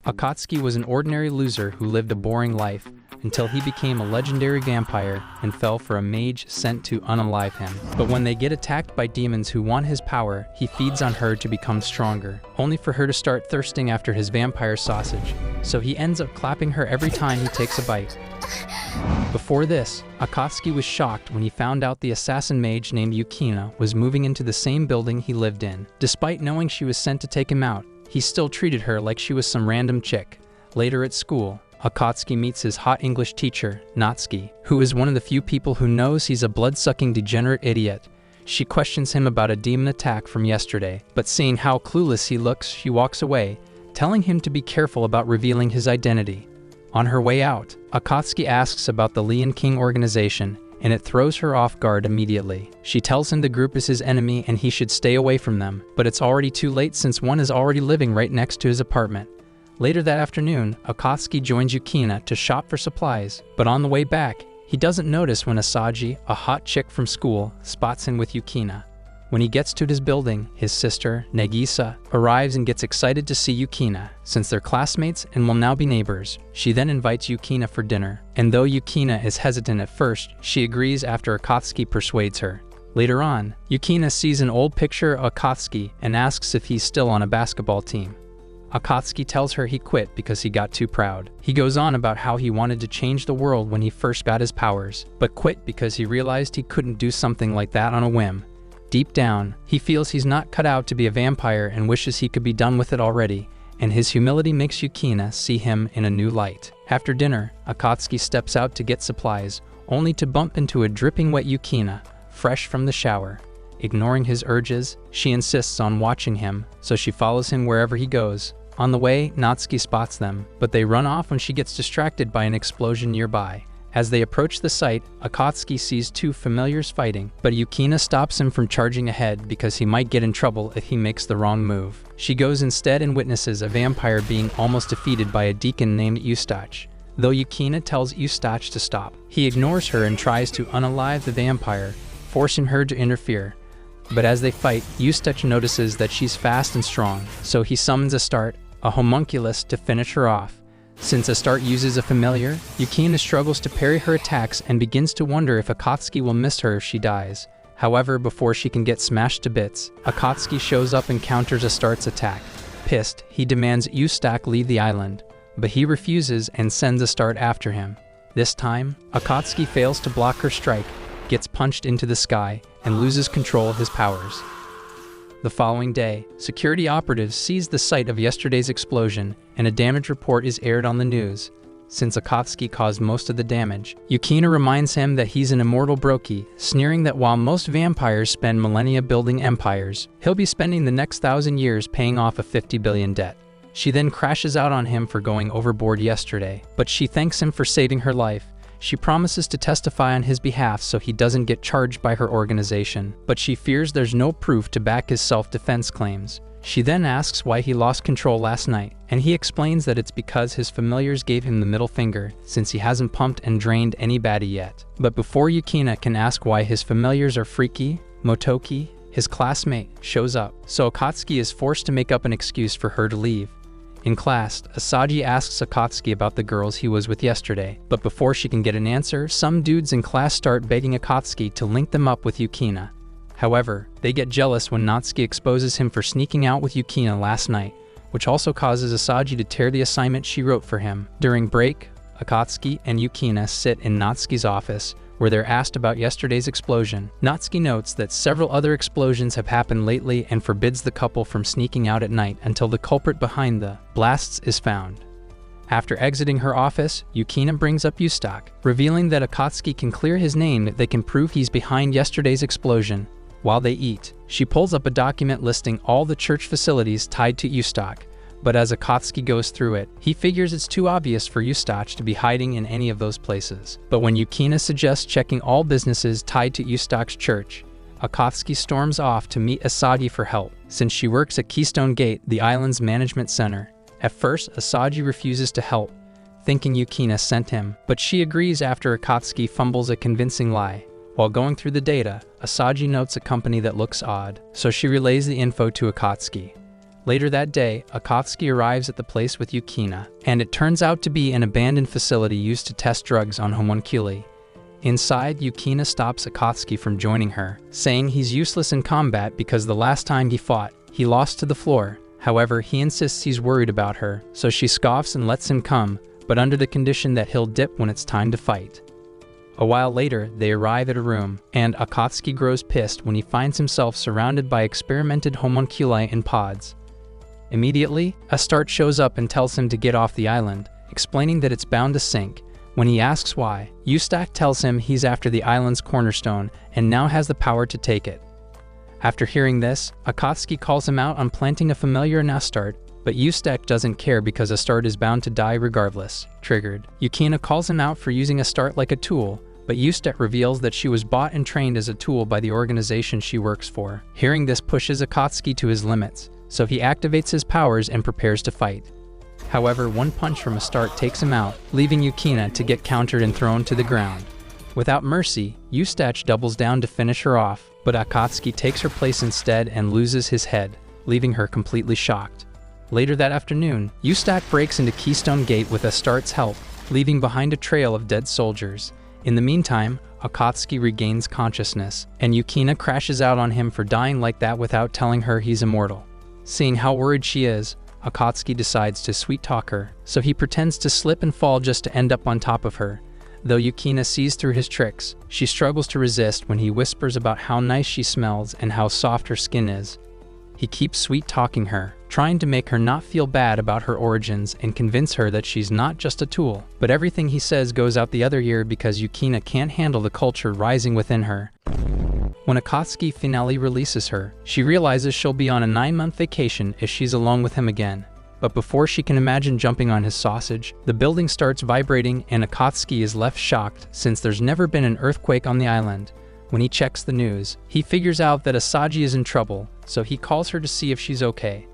Akatsuki was an ordinary loser who lived a boring life until he became a legendary vampire and fell for a mage sent to unalive him. But when they get attacked by demons who want his power, he feeds on her to become stronger, only for her to start thirsting after his vampire sausage. So he ends up clapping her every time he takes a bite. Before this, Akatsuki was shocked when he found out the assassin mage named Yukina was moving into the same building he lived in. Despite knowing she was sent to take him out, he still treated her like she was some random chick. Later at school, Akatsuki meets his hot English teacher, Natsuki, who is one of the few people who knows he's a blood-sucking degenerate idiot. She questions him about a demon attack from yesterday, but seeing how clueless he looks, she walks away, telling him to be careful about revealing his identity. On her way out, Akatsuki asks about the Lion King organization, and it throws her off guard immediately. She tells him the group is his enemy and he should stay away from them, but it's already too late since one is already living right next to his apartment. Later that afternoon, Akatsuki joins Yukina to shop for supplies, but on the way back, he doesn't notice when Asaji, a hot chick from school, spots him with Yukina. When he gets to his building, his sister, Nagisa, arrives and gets excited to see Yukina, since they're classmates and will now be neighbors. She then invites Yukina for dinner, and though Yukina is hesitant at first, she agrees after Akatsuki persuades her. Later on, Yukina sees an old picture of Akatsuki and asks if he's still on a basketball team. Akatsuki tells her he quit because he got too proud. He goes on about how he wanted to change the world when he first got his powers, but quit because he realized he couldn't do something like that on a whim. Deep down, he feels he's not cut out to be a vampire and wishes he could be done with it already, and his humility makes Yukina see him in a new light. After dinner, Akatsuki steps out to get supplies, only to bump into a dripping wet Yukina, fresh from the shower. Ignoring his urges, she insists on watching him, so she follows him wherever he goes. On the way, Natsuki spots them, but they run off when she gets distracted by an explosion nearby. As they approach the site, Akatsuki sees two familiars fighting, but Yukina stops him from charging ahead because he might get in trouble if he makes the wrong move. She goes instead and witnesses a vampire being almost defeated by a deacon named Eustache. Though Yukina tells Eustache to stop, he ignores her and tries to unalive the vampire, forcing her to interfere. But as they fight, Eustache notices that she's fast and strong, so he summons Astarte, a homunculus, to finish her off. Since Astarte uses a familiar, Yukina struggles to parry her attacks and begins to wonder if Akatsuki will miss her if she dies. However, before she can get smashed to bits, Akatsuki shows up and counters Astarte's attack. Pissed, he demands Eustache leave the island, but he refuses and sends Astarte after him. This time, Akatsuki fails to block her strike, gets punched into the sky, and loses control of his powers. The following day, security operatives seize the site of yesterday's explosion, and a damage report is aired on the news. Since Akatsuki caused most of the damage, Yukina reminds him that he's an immortal brokey, sneering that while most vampires spend millennia building empires, he'll be spending the next 1,000 years paying off a 50 billion debt. She then crashes out on him for going overboard yesterday, but she thanks him for saving her life. She promises to testify on his behalf so he doesn't get charged by her organization, but she fears there's no proof to back his self-defense claims. She then asks why he lost control last night, and he explains that it's because his familiars gave him the middle finger, since he hasn't pumped and drained any baddie yet. But before Yukina can ask why his familiars are freaky, Motoki, his classmate, shows up, so Akatsuki is forced to make up an excuse for her to leave. In class, Asaji asks Akatsuki about the girls he was with yesterday, but before she can get an answer, some dudes in class start begging Akatsuki to link them up with Yukina. However, they get jealous when Natsuki exposes him for sneaking out with Yukina last night, which also causes Asaji to tear the assignment she wrote for him. During break, Akatsuki and Yukina sit in Natsuki's office, where they're asked about yesterday's explosion. Natsuki notes that several other explosions have happened lately and forbids the couple from sneaking out at night until the culprit behind the blasts is found. After exiting her office, Yukina brings up Eustache, revealing that Akatsuki can clear his name if they can prove he's behind yesterday's explosion. While they eat, she pulls up a document listing all the church facilities tied to Eustache, but as Akatsuki goes through it, he figures it's too obvious for Eustache to be hiding in any of those places. But when Yukina suggests checking all businesses tied to Eustache's church, Akatsuki storms off to meet Asaji for help, since she works at Keystone Gate, the island's management center. At first, Asaji refuses to help, thinking Yukina sent him, but she agrees after Akatsuki fumbles a convincing lie. While going through the data, Asaji notes a company that looks odd, so she relays the info to Akatsuki. Later that day, Akatsuki arrives at the place with Yukina, and it turns out to be an abandoned facility used to test drugs on homunculi. Inside, Yukina stops Akatsuki from joining her, saying he's useless in combat because the last time he fought, he lost to the floor. However, he insists he's worried about her, so she scoffs and lets him come, but under the condition that he'll dip when it's time to fight. A while later, they arrive at a room, and Akatsuki grows pissed when he finds himself surrounded by experimented homunculi in pods. Immediately, Astarte shows up and tells him to get off the island, explaining that it's bound to sink. When he asks why, Eustache tells him he's after the island's cornerstone and now has the power to take it. After hearing this, Akatsuki calls him out on planting a familiar in Astarte, but Eustache doesn't care because Astarte is bound to die regardless. Triggered, Yukina calls him out for using Astarte like a tool, but Eustache reveals that she was bought and trained as a tool by the organization she works for. Hearing this pushes Akatsuki to his limits, so he activates his powers and prepares to fight. However, one punch from Astarte takes him out, leaving Yukina to get countered and thrown to the ground. Without mercy, Eustache doubles down to finish her off, but Akatsuki takes her place instead and loses his head, leaving her completely shocked. Later that afternoon, Eustache breaks into Keystone Gate with Astarte's help, leaving behind a trail of dead soldiers. In the meantime, Akatsuki regains consciousness, and Yukina crashes out on him for dying like that without telling her he's immortal. Seeing how worried she is, Akatsuki decides to sweet-talk her, so he pretends to slip and fall just to end up on top of her. Though Yukina sees through his tricks, she struggles to resist when he whispers about how nice she smells and how soft her skin is. He keeps sweet-talking her, trying to make her not feel bad about her origins and convince her that she's not just a tool. But everything he says goes out the other ear because Yukina can't handle the culture rising within her. When Akatsuki finally releases her, she realizes she'll be on a 9-month vacation if she's alone with him again. But before she can imagine jumping on his sausage, the building starts vibrating and Akatsuki is left shocked since there's never been an earthquake on the island. When he checks the news, he figures out that Asagi is in trouble, so he calls her to see if she's okay.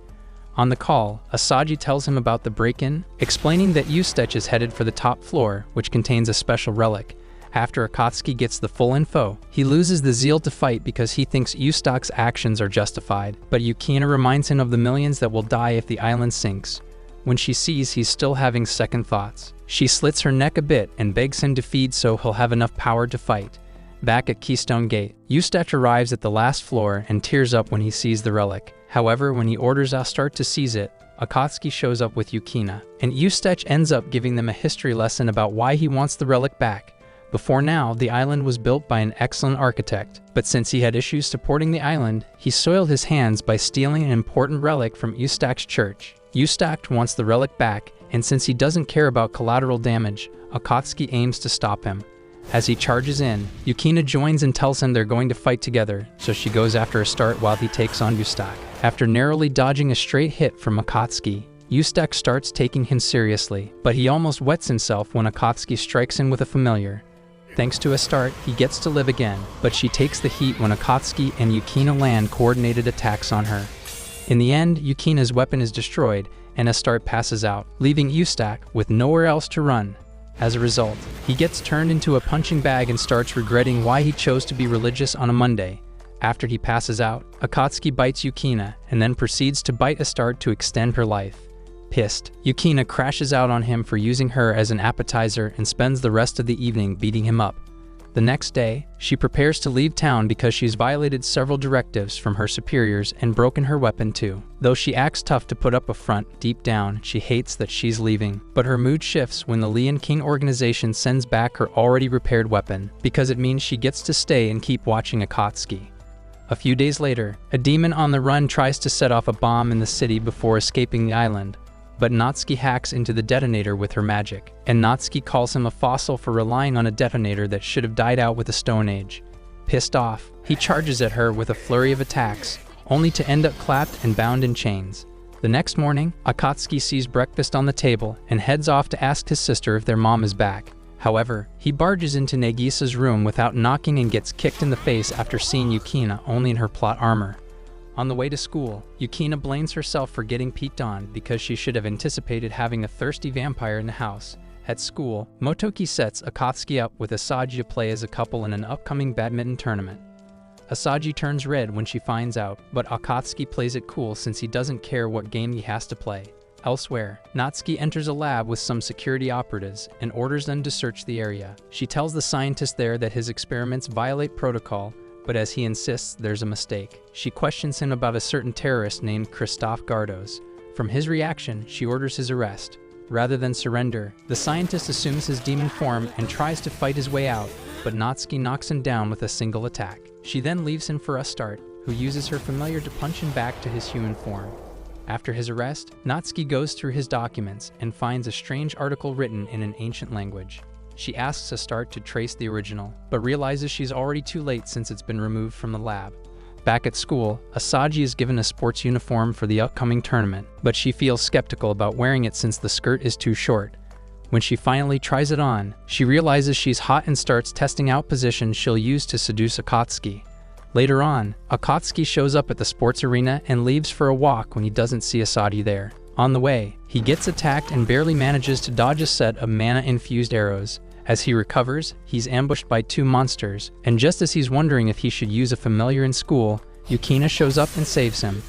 On the call, Asagi tells him about the break-in, explaining that Eustache is headed for the top floor, which contains a special relic. After Akatsuki gets the full info, he loses the zeal to fight because he thinks Eustache's actions are justified, but Yukina reminds him of the millions that will die if the island sinks. When she sees he's still having second thoughts, she slits her neck a bit and begs him to feed so he'll have enough power to fight. Back at Keystone Gate, Eustache arrives at the last floor and tears up when he sees the relic. However, when he orders Astarte to seize it, Akatsuki shows up with Yukina, and Eustache ends up giving them a history lesson about why he wants the relic back. Before now, the island was built by an excellent architect, but since he had issues supporting the island, he soiled his hands by stealing an important relic from Eustache's church. Eustache wants the relic back, and since he doesn't care about collateral damage, Akatsuki aims to stop him. As he charges in, Yukina joins and tells him they're going to fight together, so she goes after Astarte while he takes on Eustache. After narrowly dodging a straight hit from Akatsuki, Eustache starts taking him seriously, but he almost wets himself when Akatsuki strikes him with a familiar. Thanks to Astarte, he gets to live again, but she takes the heat when Akatsuki and Yukina land coordinated attacks on her. In the end, Yukina's weapon is destroyed, and Astarte passes out, leaving Eustache with nowhere else to run. As a result, he gets turned into a punching bag and starts regretting why he chose to be religious on a Monday. After he passes out, Akatsuki bites Yukina, and then proceeds to bite Astarte to extend her life. Pissed, Yukina crashes out on him for using her as an appetizer and spends the rest of the evening beating him up. The next day, she prepares to leave town because she's violated several directives from her superiors and broken her weapon too. Though she acts tough to put up a front, deep down, she hates that she's leaving. But her mood shifts when the Lion King organization sends back her already repaired weapon, because it means she gets to stay and keep watching Akatsuki. A few days later, a demon on the run tries to set off a bomb in the city before escaping the island. But Natsuki hacks into the detonator with her magic, and Natsuki calls him a fossil for relying on a detonator that should have died out with the Stone Age. Pissed off, he charges at her with a flurry of attacks, only to end up clapped and bound in chains. The next morning, Akatsuki sees breakfast on the table and heads off to ask his sister if their mom is back. However, he barges into Nagisa's room without knocking and gets kicked in the face after seeing Yukina only in her plot armor. On the way to school, Yukina blames herself for getting peeked on because she should have anticipated having a thirsty vampire in the house. At school, Motoki sets Akatsuki up with Asagi to play as a couple in an upcoming badminton tournament. Asaji turns red when she finds out, but Akatsuki plays it cool since he doesn't care what game he has to play. Elsewhere, Natsuki enters a lab with some security operatives and orders them to search the area. She tells the scientist there that his experiments violate protocol, but as he insists, there's a mistake. She questions him about a certain terrorist named Christophe Gardos. From his reaction, she orders his arrest. Rather than surrender, the scientist assumes his demon form and tries to fight his way out, but Natsuki knocks him down with a single attack. She then leaves him for Astarte, who uses her familiar to punch him back to his human form. After his arrest, Natsuki goes through his documents and finds a strange article written in an ancient language. She asks Astarte to trace the original, but realizes she's already too late since it's been removed from the lab. Back at school, Asaji is given a sports uniform for the upcoming tournament, but she feels skeptical about wearing it since the skirt is too short. When she finally tries it on, she realizes she's hot and starts testing out positions she'll use to seduce Akatsuki. Later on, Akatsuki shows up at the sports arena and leaves for a walk when he doesn't see Asaji there. On the way, he gets attacked and barely manages to dodge a set of mana-infused arrows. As he recovers, he's ambushed by two monsters, and just as he's wondering if he should use a familiar in school, Yukina shows up and saves him.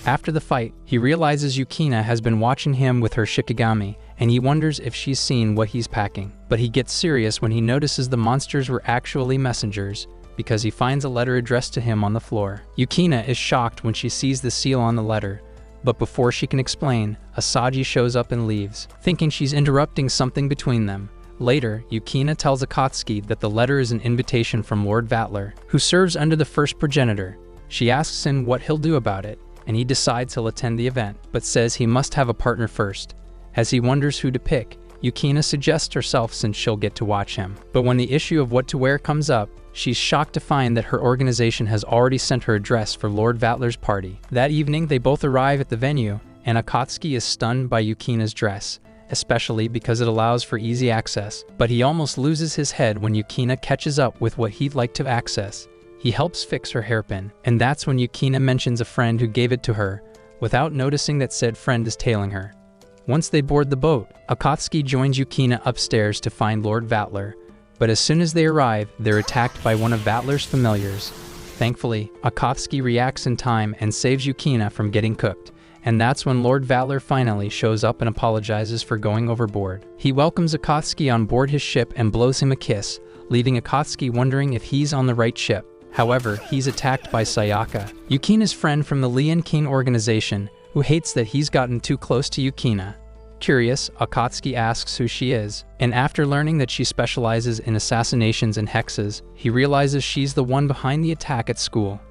After the fight, he realizes Yukina has been watching him with her Shikigami, and he wonders if she's seen what he's packing. But he gets serious when he notices the monsters were actually messengers, because he finds a letter addressed to him on the floor. Yukina is shocked when she sees the seal on the letter, but before she can explain, Asaji shows up and leaves, thinking she's interrupting something between them. Later, Yukina tells Akatsuki that the letter is an invitation from Lord Vatler, who serves under the first progenitor. She asks him what he'll do about it, and he decides he'll attend the event, but says he must have a partner first. As he wonders who to pick, Yukina suggests herself since she'll get to watch him. But when the issue of what to wear comes up, she's shocked to find that her organization has already sent her a dress for Lord Vatler's party. That evening, they both arrive at the venue, and Akatsuki is stunned by Yukina's dress, especially because it allows for easy access. But he almost loses his head when Yukina catches up with what he'd like to access. He helps fix her hairpin, and that's when Yukina mentions a friend who gave it to her, without noticing that said friend is tailing her. Once they board the boat, Akatsuki joins Yukina upstairs to find Lord Vatler, but as soon as they arrive, they're attacked by one of Vatler's familiars. Thankfully, Akatsuki reacts in time and saves Yukina from getting cooked, and that's when Lord Vatler finally shows up and apologizes for going overboard. He welcomes Akatsuki on board his ship and blows him a kiss, leaving Akatsuki wondering if he's on the right ship. However, he's attacked by Sayaka, Yukina's friend from the Lian King organization, who hates that he's gotten too close to Yukina. Curious, Akatsuki asks who she is, and after learning that she specializes in assassinations and hexes, he realizes she's the one behind the attack at school.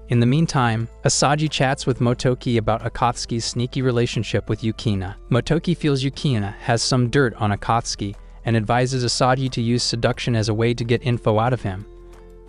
In the meantime, Asaji chats with Motoki about Akatsuki's sneaky relationship with Yukina. Motoki feels Yukina has some dirt on Akatsuki and advises Asaji to use seduction as a way to get info out of him.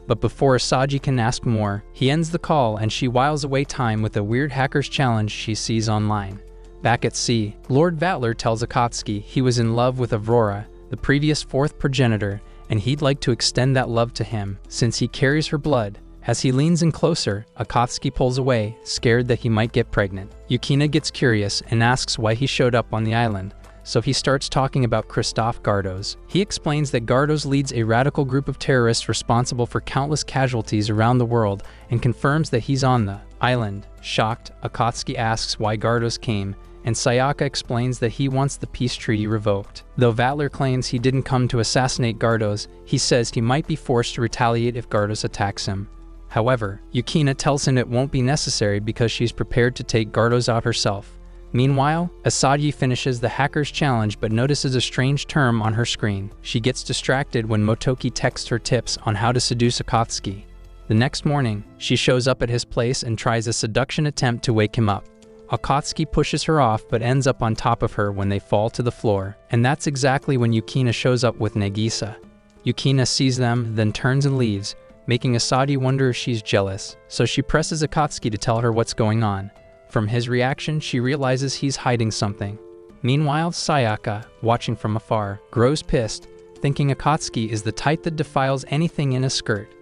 But before Asaji can ask more, he ends the call and she whiles away time with a weird hacker's challenge she sees online. Back at sea, Lord Vatler tells Akatsuki he was in love with Aurora, the previous fourth progenitor, and he'd like to extend that love to him, since he carries her blood. As he leans in closer, Akatsuki pulls away, scared that he might get pregnant. Yukina gets curious and asks why he showed up on the island, so he starts talking about Christophe Gardos. He explains that Gardos leads a radical group of terrorists responsible for countless casualties around the world and confirms that he's on the island. Shocked, Akatsuki asks why Gardos came, and Sayaka explains that he wants the peace treaty revoked. Though Vatler claims he didn't come to assassinate Gardos, he says he might be forced to retaliate if Gardos attacks him. However, Yukina tells him it won't be necessary because she's prepared to take Gardos out herself. Meanwhile, Asaji finishes the hacker's challenge but notices a strange term on her screen. She gets distracted when Motoki texts her tips on how to seduce Akatsuki. The next morning, she shows up at his place and tries a seduction attempt to wake him up. Akatsuki pushes her off but ends up on top of her when they fall to the floor, and that's exactly when Yukina shows up with Nagisa. Yukina sees them, then turns and leaves, making Asaji wonder if she's jealous, so she presses Akatsuki to tell her what's going on. From his reaction, she realizes he's hiding something. Meanwhile, Sayaka, watching from afar, grows pissed, thinking Akatsuki is the type that defiles anything in a skirt.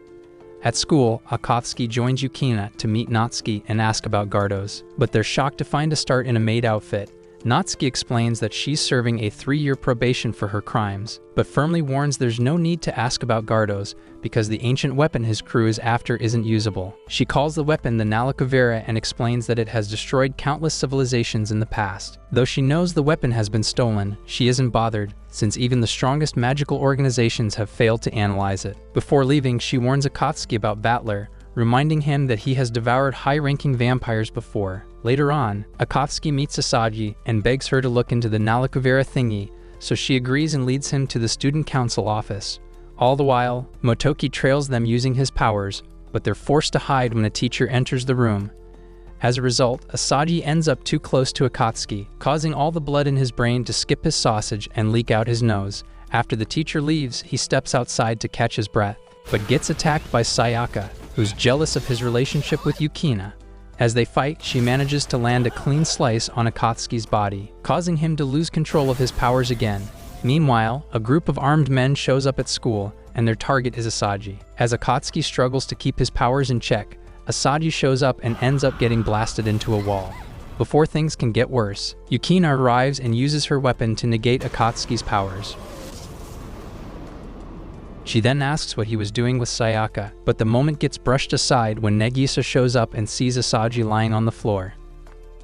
At school, Akatsuki joins Yukina to meet Natsuki and ask about Gardos, but they're shocked to find Astarte in a maid outfit. Natsuki explains that she's serving a 3-year probation for her crimes, but firmly warns there's no need to ask about Gardos because the ancient weapon his crew is after isn't usable. She calls the weapon the Nalakuvvera and explains that it has destroyed countless civilizations in the past. Though she knows the weapon has been stolen, she isn't bothered, since even the strongest magical organizations have failed to analyze it. Before leaving, she warns Akatsuki about Vatler, reminding him that he has devoured high-ranking vampires before. Later on, Akatsuki meets Asagi and begs her to look into the Nalakuvvera thingy, so she agrees and leads him to the student council office. All the while, Motoki trails them using his powers, but they're forced to hide when a teacher enters the room. As a result, Asagi ends up too close to Akatsuki, causing all the blood in his brain to skip his sausage and leak out his nose. After the teacher leaves, he steps outside to catch his breath, but gets attacked by Sayaka, who's jealous of his relationship with Yukina. As they fight, she manages to land a clean slice on Akatsuki's body, causing him to lose control of his powers again. Meanwhile, a group of armed men shows up at school, and their target is Asagi. As Akatsuki struggles to keep his powers in check, Asagi shows up and ends up getting blasted into a wall. Before things can get worse, Yukina arrives and uses her weapon to negate Akatsuki's powers. She then asks what he was doing with Sayaka, but the moment gets brushed aside when Nagisa shows up and sees Asagi lying on the floor.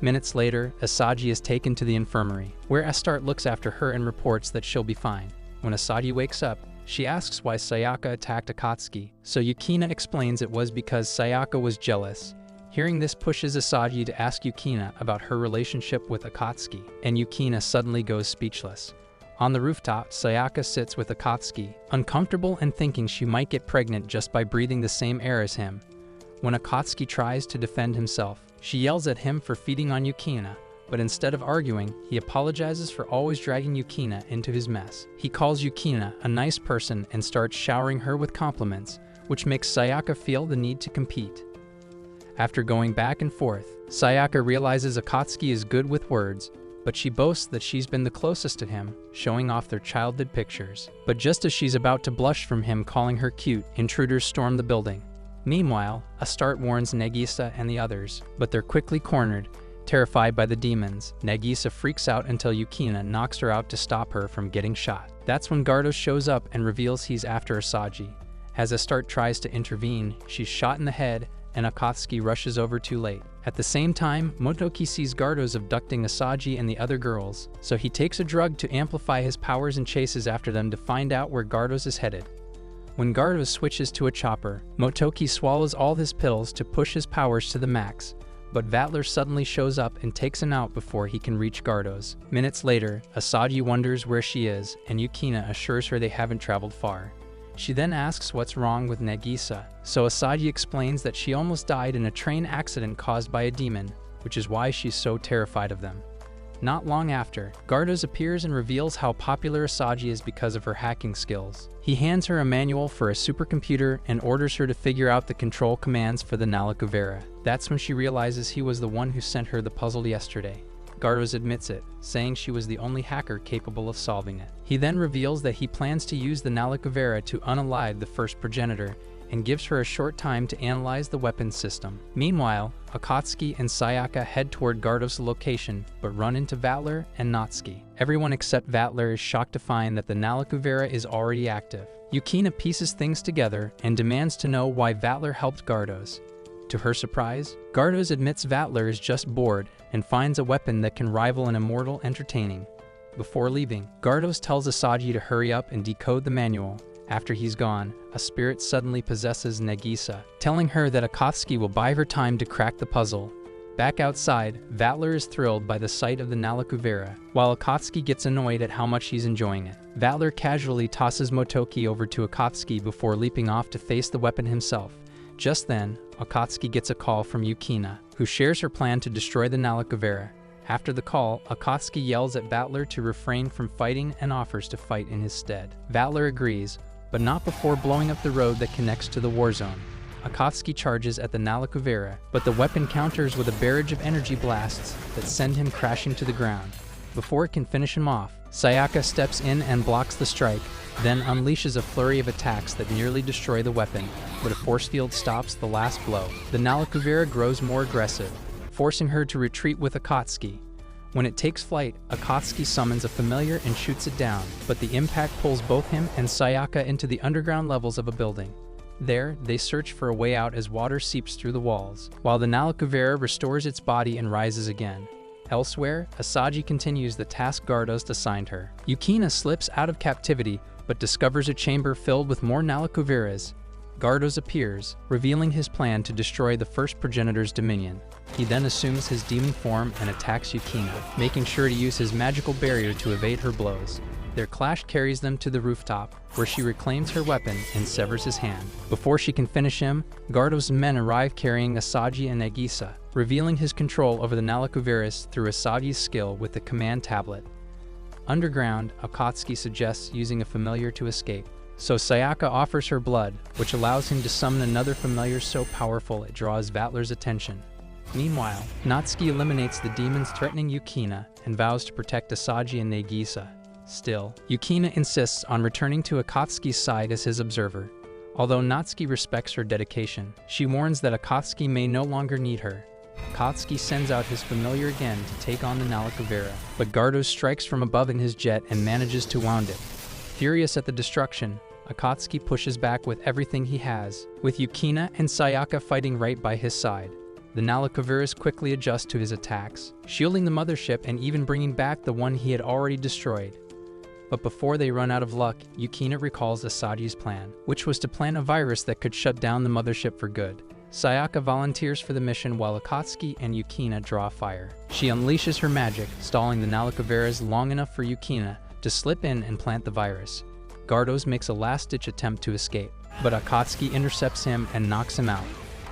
Minutes later, Asagi is taken to the infirmary, where Astarte looks after her and reports that she'll be fine. When Asagi wakes up, she asks why Sayaka attacked Akatsuki, so Yukina explains it was because Sayaka was jealous. Hearing this pushes Asagi to ask Yukina about her relationship with Akatsuki, and Yukina suddenly goes speechless. On the rooftop, Sayaka sits with Akatsuki, uncomfortable and thinking she might get pregnant just by breathing the same air as him. When Akatsuki tries to defend himself, she yells at him for feeding on Yukina, but instead of arguing, he apologizes for always dragging Yukina into his mess. He calls Yukina a nice person and starts showering her with compliments, which makes Sayaka feel the need to compete. After going back and forth, Sayaka realizes Akatsuki is good with words, but she boasts that she's been the closest to him, showing off their childhood pictures. But just as she's about to blush from him calling her cute, intruders storm the building. Meanwhile, Astarte warns Nagisa and the others, but they're quickly cornered. Terrified by the demons, Nagisa freaks out until Yukina knocks her out to stop her from getting shot. That's when Gardos shows up and reveals he's after Asagi. As Astarte tries to intervene, she's shot in the head, and Akatsuki rushes over too late. At the same time, Motoki sees Gardos abducting Asagi and the other girls, so he takes a drug to amplify his powers and chases after them to find out where Gardos is headed. When Gardos switches to a chopper, Motoki swallows all his pills to push his powers to the max, but Vatler suddenly shows up and takes him out before he can reach Gardos. Minutes later, Asagi wonders where she is, and Yukina assures her they haven't traveled far. She then asks what's wrong with Nagisa, so Asagi explains that she almost died in a train accident caused by a demon, which is why she's so terrified of them. Not long after, Gardos appears and reveals how popular Asagi is because of her hacking skills. He hands her a manual for a supercomputer and orders her to figure out the control commands for the Nalakuvvera. That's when she realizes he was the one who sent her the puzzle yesterday. Gardos admits it, saying she was the only hacker capable of solving it. He then reveals that he plans to use the Nalakuvvera to unalive the first progenitor, and gives her a short time to analyze the weapons system. Meanwhile, Akatsuki and Sayaka head toward Gardos' location, but run into Vatler and Natsuki. Everyone except Vatler is shocked to find that the Nalakuvvera is already active. Yukina pieces things together and demands to know why Vatler helped Gardos. To her surprise, Gardos admits Vatler is just bored and finds a weapon that can rival an immortal entertaining. Before leaving, Gardos tells Asagi to hurry up and decode the manual. After he's gone, a spirit suddenly possesses Nagisa, telling her that Akatsuki will buy her time to crack the puzzle. Back outside, Vatler is thrilled by the sight of the Nalakuvvera, while Akatsuki gets annoyed at how much he's enjoying it. Vatler casually tosses Motoki over to Akatsuki before leaping off to face the weapon himself. Just then, Akatsuki gets a call from Yukina, who shares her plan to destroy the Nalakuvvera. After the call, Akatsuki yells at Vatler to refrain from fighting and offers to fight in his stead. Vatler agrees, but not before blowing up the road that connects to the war zone. Akatsuki charges at the Nalakuvvera, but the weapon counters with a barrage of energy blasts that send him crashing to the ground. Before it can finish him off, Sayaka steps in and blocks the strike, then unleashes a flurry of attacks that nearly destroy the weapon, but a force field stops the last blow. The Nalakuvvera grows more aggressive, forcing her to retreat with Akatsuki. When it takes flight, Akatsuki summons a familiar and shoots it down, but the impact pulls both him and Sayaka into the underground levels of a building. There, they search for a way out as water seeps through the walls, while the Nalakuvvera restores its body and rises again. Elsewhere, Asagi continues the task Gardos assigned her. Yukina slips out of captivity, but discovers a chamber filled with more Nalakuvveras. Gardos appears, revealing his plan to destroy the first progenitor's dominion. He then assumes his demon form and attacks Yukina, making sure to use his magical barrier to evade her blows. Their clash carries them to the rooftop, where she reclaims her weapon and severs his hand. Before she can finish him, Gardos' men arrive carrying Asagi and Nagisa, revealing his control over the Nalakuvveras through Asagi's skill with the command tablet. Underground, Akatsuki suggests using a familiar to escape, so Sayaka offers her blood, which allows him to summon another familiar so powerful it draws Vatler's attention. Meanwhile, Natsuki eliminates the demons threatening Yukina and vows to protect Asagi and Nagisa. Still, Yukina insists on returning to Akatsuki's side as his observer. Although Natsuki respects her dedication, she warns that Akatsuki may no longer need her. Akatsuki sends out his familiar again to take on the Nalakuvvera, but Gardos strikes from above in his jet and manages to wound it. Furious at the destruction, Akatsuki pushes back with everything he has, with Yukina and Sayaka fighting right by his side. The Nalakuvveras quickly adjust to his attacks, shielding the mothership and even bringing back the one he had already destroyed. But before they run out of luck, Yukina recalls Asagi's plan, which was to plant a virus that could shut down the mothership for good. Sayaka volunteers for the mission while Akatsuki and Yukina draw fire. She unleashes her magic, stalling the Nalakuvveras long enough for Yukina to slip in and plant the virus. Gardos makes a last-ditch attempt to escape, but Akatsuki intercepts him and knocks him out.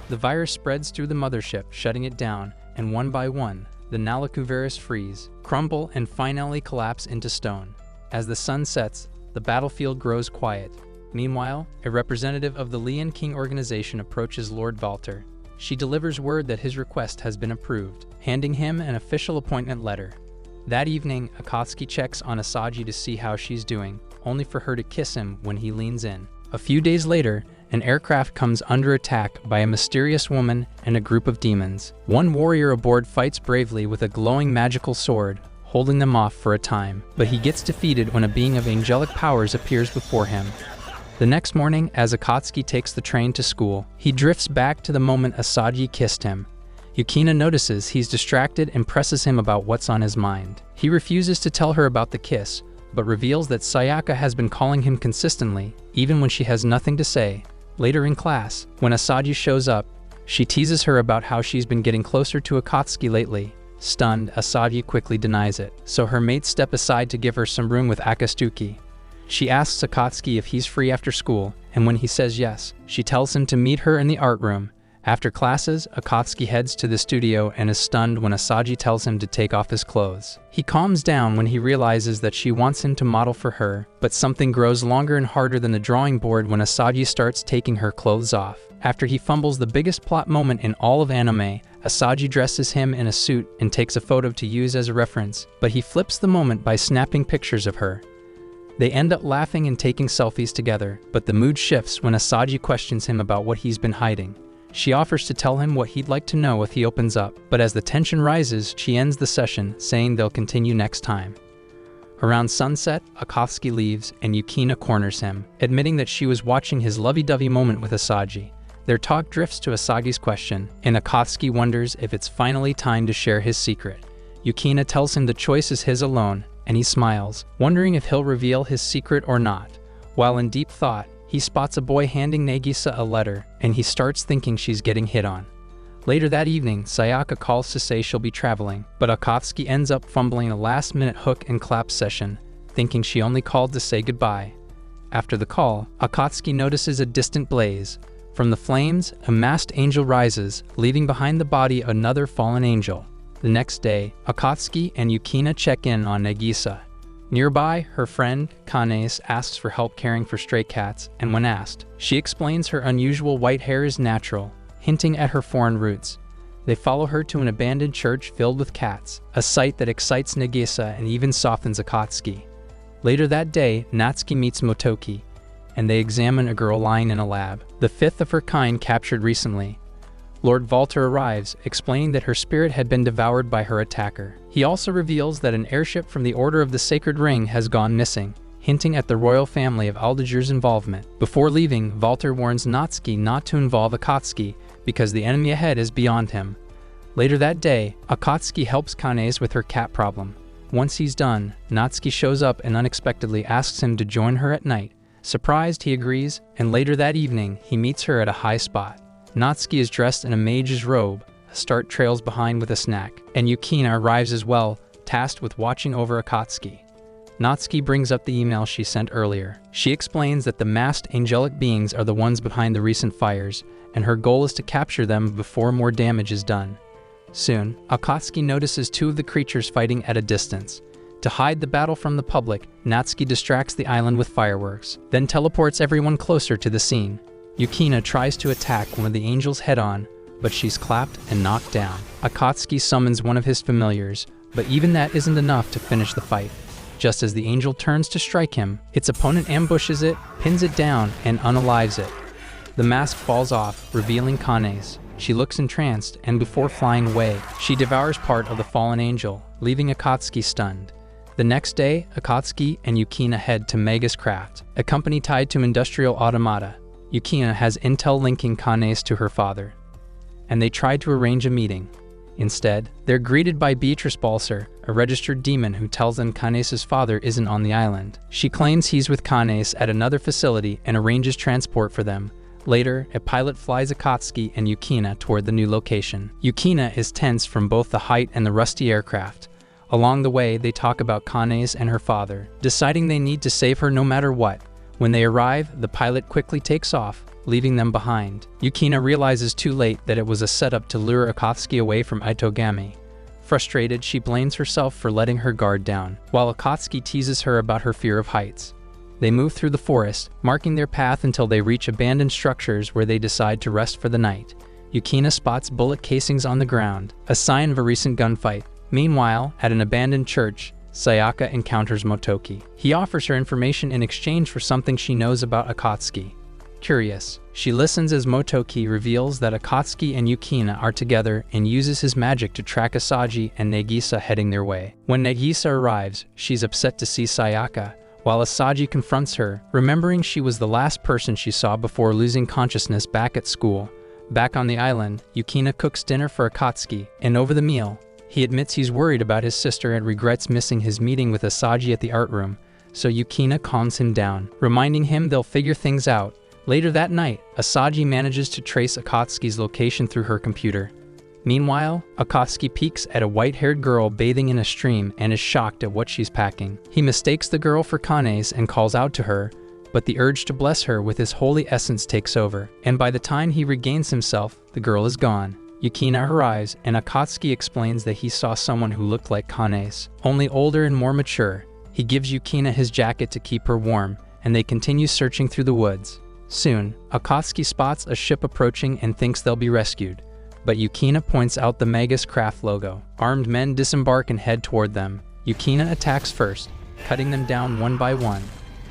The virus spreads through the mothership, shutting it down, and one by one, the Nalakuvveras freeze, crumble, and finally collapse into stone. As the sun sets, the battlefield grows quiet. Meanwhile, a representative of the Lian King organization approaches Lord Vatler. She delivers word that his request has been approved, handing him an official appointment letter. That evening, Akatsuki checks on Asagi to see how she's doing, only for her to kiss him when he leans in. A few days later, an aircraft comes under attack by a mysterious woman and a group of demons. One warrior aboard fights bravely with a glowing magical sword, holding them off for a time, but he gets defeated when a being of angelic powers appears before him. The next morning, as Akatsuki takes the train to school, he drifts back to the moment Asagi kissed him. Yukina notices he's distracted and presses him about what's on his mind. He refuses to tell her about the kiss, but reveals that Sayaka has been calling him consistently, even when she has nothing to say. Later in class, when Asagi shows up, she teases her about how she's been getting closer to Akatsuki lately. Stunned, Asagi quickly denies it, so her mates step aside to give her some room with Akatsuki. She asks Akatsuki if he's free after school, and when he says yes, she tells him to meet her in the art room. After classes, Akatsuki heads to the studio and is stunned when Asagi tells him to take off his clothes. He calms down when he realizes that she wants him to model for her, but something grows longer and harder than the drawing board when Asagi starts taking her clothes off. After he fumbles the biggest plot moment in all of anime, Asagi dresses him in a suit and takes a photo to use as a reference, but he flips the moment by snapping pictures of her. They end up laughing and taking selfies together, but the mood shifts when Asagi questions him about what he's been hiding. She offers to tell him what he'd like to know if he opens up, but as the tension rises, she ends the session, saying they'll continue next time. Around sunset, Akatsuki leaves and Yukina corners him, admitting that she was watching his lovey-dovey moment with Asagi. Their talk drifts to Asagi's question, and Akatsuki wonders if it's finally time to share his secret. Yukina tells him the choice is his alone, and he smiles, wondering if he'll reveal his secret or not. While in deep thought, he spots a boy handing Nagisa a letter, and he starts thinking she's getting hit on. Later that evening, Sayaka calls to say she'll be traveling, but Akatsuki ends up fumbling a last-minute hook and clap session, thinking she only called to say goodbye. After the call, Akatsuki notices a distant blaze. From the flames, a masked angel rises, leaving behind the body another fallen angel. The next day, Akatsuki and Yukina check in on Nagisa. Nearby, her friend, Kane, asks for help caring for stray cats, and when asked, she explains her unusual white hair is natural, hinting at her foreign roots. They follow her to an abandoned church filled with cats, a sight that excites Nagisa and even softens Akatsuki. Later that day, Natsuki meets Motoki, and they examine a girl lying in a lab, the fifth of her kind captured recently. Lord Vatler arrives, explaining that her spirit had been devoured by her attacker. He also reveals that an airship from the Order of the Sacred Ring has gone missing, hinting at the royal family of Aldegir's involvement. Before leaving, Vatler warns Natsuki not to involve Akatsuki because the enemy ahead is beyond him. Later that day, Akatsuki helps Kane with her cat problem. Once he's done, Natsuki shows up and unexpectedly asks him to join her at night. Surprised, he agrees, and later that evening, he meets her at a high spot. Natsuki is dressed in a mage's robe, Astarte trails behind with a snack, and Yukina arrives as well, tasked with watching over Akatsuki. Natsuki brings up the email she sent earlier. She explains that the masked angelic beings are the ones behind the recent fires, and her goal is to capture them before more damage is done. Soon, Akatsuki notices two of the creatures fighting at a distance. To hide the battle from the public, Natsuki distracts the island with fireworks, then teleports everyone closer to the scene. Yukina tries to attack one of the angels head-on, but she's clapped and knocked down. Akatsuki summons one of his familiars, but even that isn't enough to finish the fight. Just as the angel turns to strike him, its opponent ambushes it, pins it down, and unalives it. The mask falls off, revealing Kane's. She looks entranced, and before flying away, she devours part of the fallen angel, leaving Akatsuki stunned. The next day, Akatsuki and Yukina head to Mega's craft, a company tied to industrial automata. Yukina has intel linking Kane's to her father, and they try to arrange a meeting. Instead, they're greeted by Beatrice Balser, a registered demon who tells them Kane's father isn't on the island. She claims he's with Kane's at another facility and arranges transport for them. Later, a pilot flies Akatsuki and Yukina toward the new location. Yukina is tense from both the height and the rusty aircraft. Along the way, they talk about Kane's and her father, deciding they need to save her no matter what. When they arrive, the pilot quickly takes off, leaving them behind. Yukina realizes too late that it was a setup to lure Akatsuki away from Itogami. Frustrated, she blames herself for letting her guard down, while Akatsuki teases her about her fear of heights. They move through the forest, marking their path until they reach abandoned structures where they decide to rest for the night. Yukina spots bullet casings on the ground, a sign of a recent gunfight. Meanwhile, at an abandoned church, Sayaka encounters Motoki. He offers her information in exchange for something she knows about Akatsuki. Curious, she listens as Motoki reveals that Akatsuki and Yukina are together and uses his magic to track Asaji and Nagisa heading their way. When Nagisa arrives, she's upset to see Sayaka, while Asaji confronts her, remembering she was the last person she saw before losing consciousness back at school. Back on the island, Yukina cooks dinner for Akatsuki, and over the meal, he admits he's worried about his sister and regrets missing his meeting with Asaji at the art room, so Yukina calms him down, reminding him they'll figure things out. Later that night, Asaji manages to trace Akatsuki's location through her computer. Meanwhile, Akatsuki peeks at a white-haired girl bathing in a stream and is shocked at what she's packing. He mistakes the girl for Kane's and calls out to her, but the urge to bless her with his holy essence takes over, and by the time he regains himself, the girl is gone. Yukina arrives, and Akatsuki explains that he saw someone who looked like Kane's, only older and more mature. He gives Yukina his jacket to keep her warm, and they continue searching through the woods. Soon, Akatsuki spots a ship approaching and thinks they'll be rescued, but Yukina points out the Magus Craft logo. Armed men disembark and head toward them. Yukina attacks first, cutting them down one by one,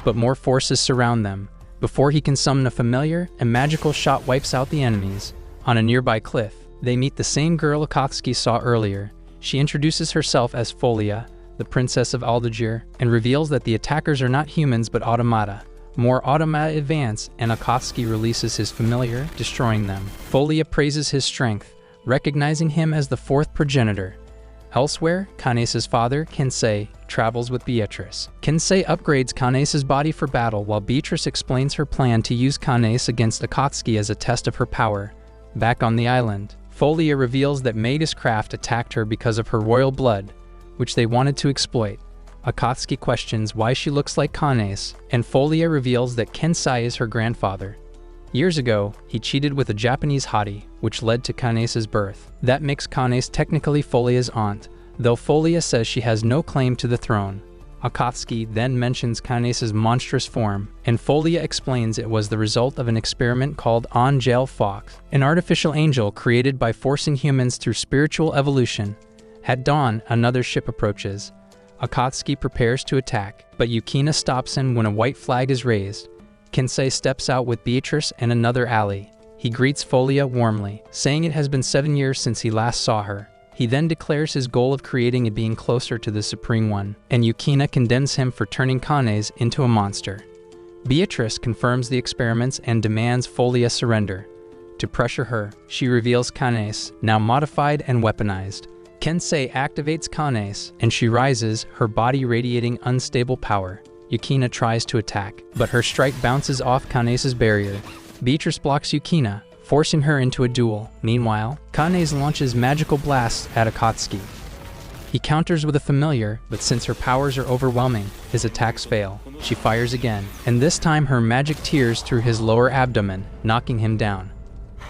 but more forces surround them. Before he can summon a familiar, a magical shot wipes out the enemies. On a nearby cliff, they meet the same girl Akatsuki saw earlier. She introduces herself as Folia, the princess of Aldegir, and reveals that the attackers are not humans but automata. More automata advance, and Akatsuki releases his familiar, destroying them. Folia praises his strength, recognizing him as the fourth progenitor. Elsewhere, Kane's father, Kinsei, travels with Beatrice. Kinsei upgrades Kane's body for battle while Beatrice explains her plan to use Kane's against Akatsuki as a test of her power. Back on the island, Folia reveals that Magus Craft attacked her because of her royal blood, which they wanted to exploit. Akatsuki questions why she looks like Kane's, and Folia reveals that Kinsei is her grandfather. Years ago, he cheated with a Japanese hottie, which led to Kane's birth. That makes Kane's technically Folia's aunt, though Folia says she has no claim to the throne. Akatsuki then mentions Kane's monstrous form, and Folia explains it was the result of an experiment called Angel Fox, an artificial angel created by forcing humans through spiritual evolution. At dawn, another ship approaches. Akatsuki prepares to attack, but Yukina stops him when a white flag is raised. Kinsei steps out with Beatrice and another ally. He greets Folia warmly, saying it has been 7 years since he last saw her. He then declares his goal of creating a being closer to the Supreme One, and Yukina condemns him for turning Kane's into a monster. Beatrice confirms the experiments and demands Folia surrender. To pressure her, she reveals Kane's, now modified and weaponized. Kensei activates Kane's, and she rises, her body radiating unstable power. Yukina tries to attack, but her strike bounces off Kane's barrier. Beatrice blocks Yukina, forcing her into a duel. Meanwhile, Kane's launches magical blasts at Akatsuki. He counters with a familiar, but since her powers are overwhelming, his attacks fail. She fires again, and this time her magic tears through his lower abdomen, knocking him down.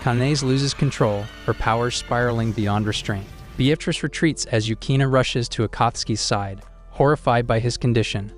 Kane's loses control, her powers spiraling beyond restraint. Beatrice retreats as Yukina rushes to Akatsuki's side, horrified by his condition.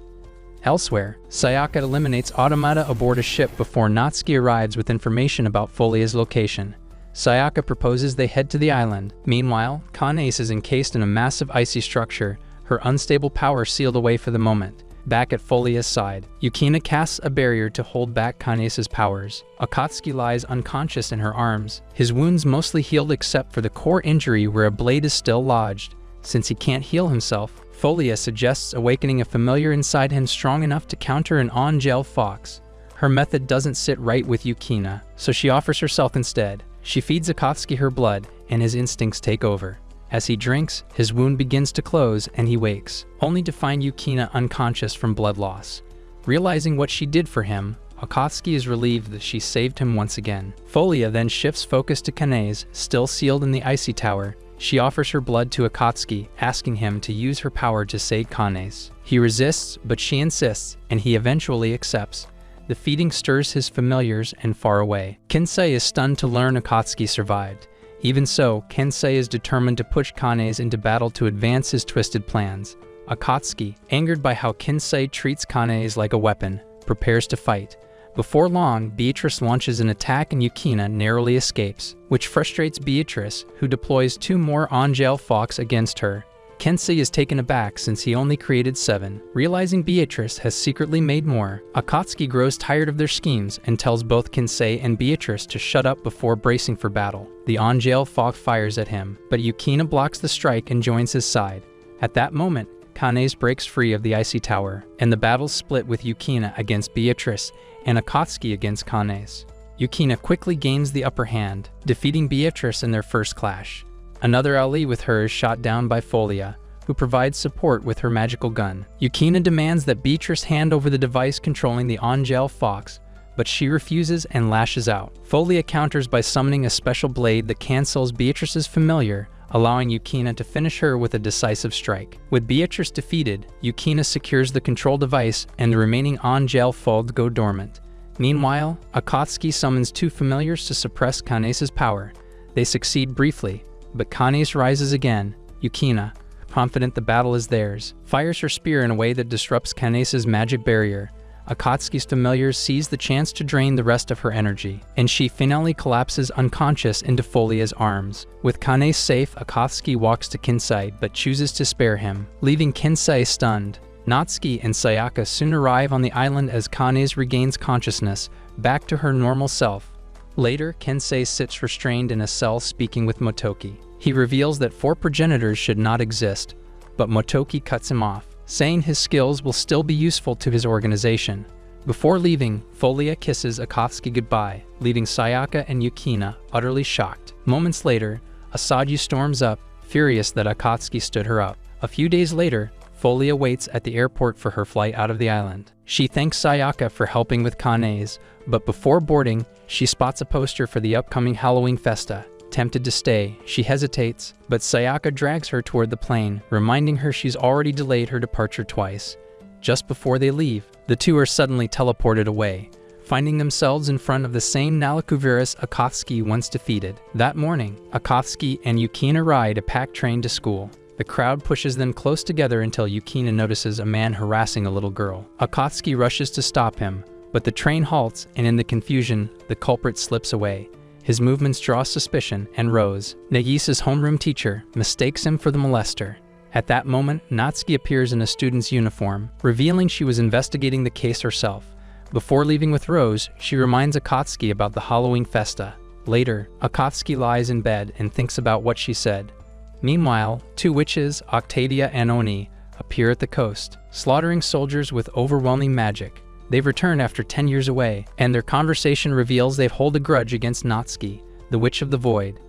Elsewhere, Sayaka eliminates automata aboard a ship before Natsuki arrives with information about Folia's location. Sayaka proposes they head to the island. Meanwhile, Kane's is encased in a massive icy structure, her unstable power sealed away for the moment. Back at Folia's side, Yukina casts a barrier to hold back Kane's powers. Akatsuki lies unconscious in her arms, his wounds mostly healed except for the core injury where a blade is still lodged. Since he can't heal himself, Folia suggests awakening a familiar inside him strong enough to counter an on-gel fox. Her method doesn't sit right with Yukina, so she offers herself instead. She feeds Akatsuki her blood, and his instincts take over. As he drinks, his wound begins to close and he wakes, only to find Yukina unconscious from blood loss. Realizing what she did for him, Akatsuki is relieved that she saved him once again. Folia then shifts focus to Kane's, still sealed in the icy tower. She offers her blood to Akatsuki, asking him to use her power to save Kane's. He resists, but she insists, and he eventually accepts. The feeding stirs his familiars and far away. Kinsei is stunned to learn Akatsuki survived. Even so, Kensei is determined to push Kane's into battle to advance his twisted plans. Akatsuki, angered by how Kensei treats Kane's like a weapon, prepares to fight. Before long, Beatrice launches an attack and Yukina narrowly escapes, which frustrates Beatrice, who deploys 2 more on-gel fox against her. Kensei is taken aback since he only created 7. Realizing Beatrice has secretly made more, Akatsuki grows tired of their schemes and tells both Kensei and Beatrice to shut up before bracing for battle. The on-gel fox fires at him, but Yukina blocks the strike and joins his side. At that moment, Kane's breaks free of the icy tower, and the battle's split with Yukina against Beatrice and Akatsuki against Kane's. Yukina quickly gains the upper hand, defeating Beatrice in their first clash. Another ally with her is shot down by Folia, who provides support with her magical gun. Yukina demands that Beatrice hand over the device controlling the on-gel fox, but she refuses and lashes out. Folia counters by summoning a special blade that cancels Beatrice's familiar, allowing Yukina to finish her with a decisive strike. With Beatrice defeated, Yukina secures the control device and the remaining on-gel folds go dormant. Meanwhile, Akatsuki summons 2 familiars to suppress Kane's power. They succeed briefly, but Kane's rises again. Yukina, confident the battle is theirs, fires her spear in a way that disrupts Kane's magic barrier. Akatsuki's familiar sees the chance to drain the rest of her energy, and she finally collapses unconscious into Folia's arms. With Kane safe, Akatsuki walks to Kensei but chooses to spare him, leaving Kensei stunned. Natsuki and Sayaka soon arrive on the island as Kane regains consciousness, back to her normal self. Later, Kensei sits restrained in a cell speaking with Motoki. He reveals that 4 progenitors should not exist, but Motoki cuts him off, saying his skills will still be useful to his organization. Before leaving, Folia kisses Akatsuki goodbye, leaving Sayaka and Yukina utterly shocked. Moments later, Asaju storms up, furious that Akatsuki stood her up. A few days later, Folia waits at the airport for her flight out of the island. She thanks Sayaka for helping with Kane's, but before boarding, she spots a poster for the upcoming Halloween Festa. Tempted to stay, she hesitates, but Sayaka drags her toward the plane, reminding her she's already delayed her departure twice. Just before they leave, the 2 are suddenly teleported away, finding themselves in front of the same Nalakuvvera's Akatsuki once defeated. That morning, Akatsuki and Yukina ride a packed train to school. The crowd pushes them close together until Yukina notices a man harassing a little girl. Akatsuki rushes to stop him, but the train halts, and in the confusion, the culprit slips away. His movements draw suspicion, and Rose, Nagisa's homeroom teacher, mistakes him for the molester. At that moment, Natsuki appears in a student's uniform, revealing she was investigating the case herself. Before leaving with Rose, she reminds Akatsuki about the Halloween Festa. Later, Akatsuki lies in bed and thinks about what she said. Meanwhile, two witches, Octavia and Oni, appear at the coast, slaughtering soldiers with overwhelming magic. They've returned after 10 years away, and their conversation reveals they hold a grudge against Natsuki, the Witch of the Void.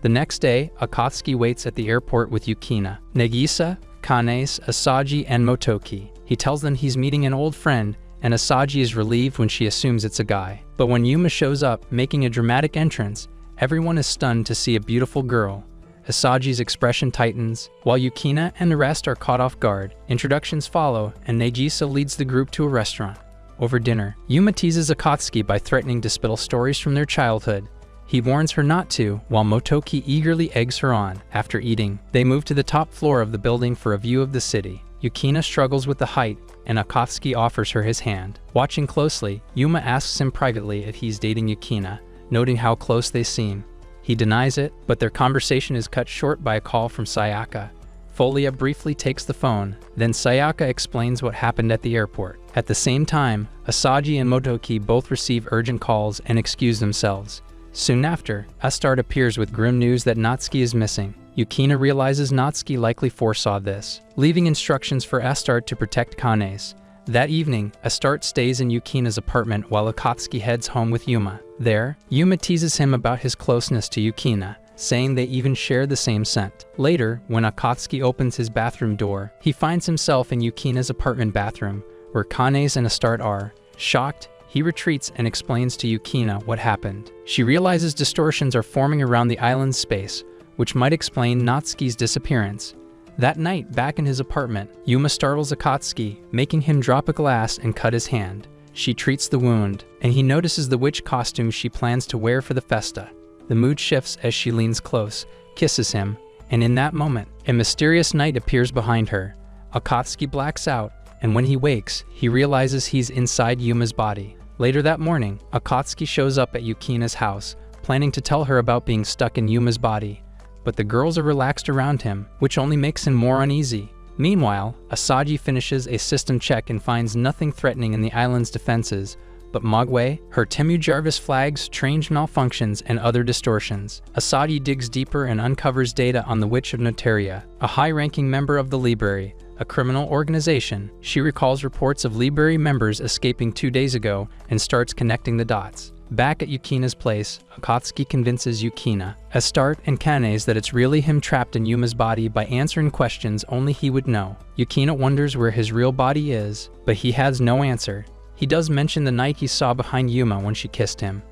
The next day, Akatsuki waits at the airport with Yukina, Nagisa, Kanae, Asagi, and Motoki. He tells them he's meeting an old friend, and Asagi is relieved when she assumes it's a guy. But when Yuma shows up, making a dramatic entrance, everyone is stunned to see a beautiful girl. Asagi's expression tightens, while Yukina and the rest are caught off guard. Introductions follow, and Nagisa leads the group to a restaurant. Over dinner, Yuma teases Akatsuki by threatening to spill stories from their childhood. He warns her not to, while Motoki eagerly eggs her on. After eating, they move to the top floor of the building for a view of the city. Yukina struggles with the height, and Akatsuki offers her his hand. Watching closely, Yuma asks him privately if he's dating Yukina, noting how close they seem. He denies it, but their conversation is cut short by a call from Sayaka. Folia briefly takes the phone, then Sayaka explains what happened at the airport. At the same time, Asagi and Motoki both receive urgent calls and excuse themselves. Soon after, Astarte appears with grim news that Natsuki is missing. Yukina realizes Natsuki likely foresaw this, leaving instructions for Astarte to protect Kanae. That evening, Astarte stays in Yukina's apartment while Akatsuki heads home with Yuma. There, Yuma teases him about his closeness to Yukina, saying they even share the same scent. Later, when Akatsuki opens his bathroom door, he finds himself in Yukina's apartment bathroom, where Kanae and Astarte are. Shocked, he retreats and explains to Yukina what happened. She realizes distortions are forming around the island's space, which might explain Natsuki's disappearance. That night, back in his apartment, Yuma startles Akatsuki, making him drop a glass and cut his hand. She treats the wound, and he notices the witch costume she plans to wear for the festa. The mood shifts as she leans close, kisses him, and in that moment, a mysterious knight appears behind her. Akatsuki blacks out, and when he wakes, he realizes he's inside Yuma's body. Later that morning, Akatsuki shows up at Yukina's house, planning to tell her about being stuck in Yuma's body. But the girls are relaxed around him, which only makes him more uneasy. Meanwhile, Asagi finishes a system check and finds nothing threatening in the island's defenses, but Mogwai, her Temu Jarvis flags, strange malfunctions, and other distortions. Asagi digs deeper and uncovers data on the Witch of Notaria, a high-ranking member of the Library, a criminal organization. She recalls reports of Library members escaping 2 days ago and starts connecting the dots. Back at Yukina's place, Akatsuki convinces Yukina, Astarte, and Kanae that it's really him trapped in Yuma's body by answering questions only he would know. Yukina wonders where his real body is, but he has no answer. He does mention the night he saw behind Yuma when she kissed him.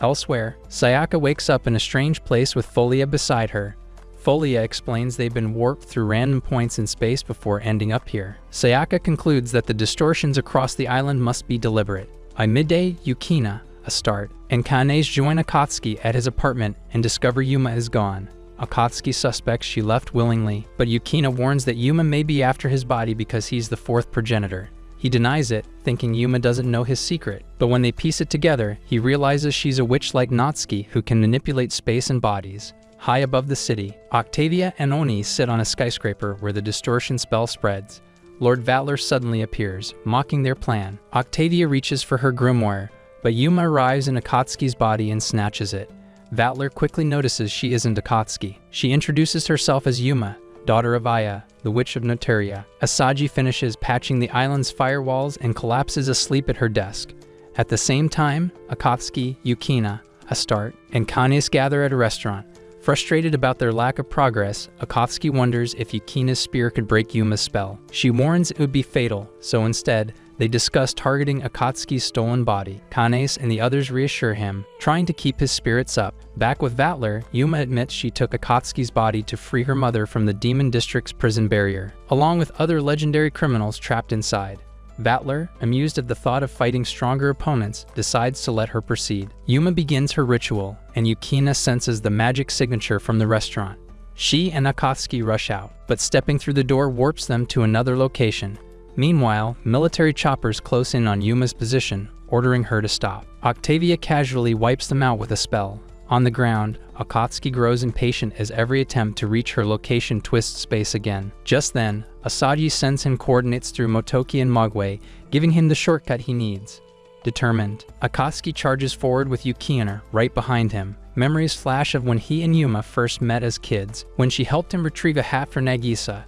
Elsewhere, Sayaka wakes up in a strange place with Folia beside her. Folia explains they've been warped through random points in space before ending up here. Sayaka concludes that the distortions across the island must be deliberate. By midday, Yukina, Astarte, and Kanae join Akatsuki at his apartment and discover Yuma is gone. Akatsuki suspects she left willingly, but Yukina warns that Yuma may be after his body because he's the fourth progenitor. He denies it, thinking Yuma doesn't know his secret, but when they piece it together, he realizes she's a witch like Natsuki who can manipulate space and bodies. High above the city, Octavia and Oni sit on a skyscraper where the distortion spell spreads. Lord Vatler suddenly appears, mocking their plan. Octavia reaches for her grimoire, but Yuma arrives in Akatsuki's body and snatches it. Vatler quickly notices she isn't Akatsuki. She introduces herself as Yuma, daughter of Aya, the Witch of Notaria. Asagi finishes patching the island's firewalls and collapses asleep at her desk. At the same time, Akatsuki, Yukina, Astarte, and Kanae gather at a restaurant. Frustrated about their lack of progress, Akatsuki wonders if Yukina's spear could break Yuma's spell. She warns it would be fatal, so instead, they discuss targeting Akatsuki's stolen body. Kanae and the others reassure him, trying to keep his spirits up. Back with Vatler, Yuma admits she took Akatsuki's body to free her mother from the Demon District's prison barrier, along with other legendary criminals trapped inside. Vatler, amused at the thought of fighting stronger opponents, decides to let her proceed. Yuma begins her ritual, and Yukina senses the magic signature from the restaurant. She and Akatsuki rush out, but stepping through the door warps them to another location. Meanwhile, military choppers close in on Yuma's position, ordering her to stop. Octavia casually wipes them out with a spell. On the ground, Akatsuki grows impatient as every attempt to reach her location twists space again. Just then, Asagi sends him coordinates through Motoki and Mogwai, giving him the shortcut he needs. Determined, Akatsuki charges forward with Yukina right behind him. Memories flash of when he and Yuma first met as kids, when she helped him retrieve a hat for Nagisa.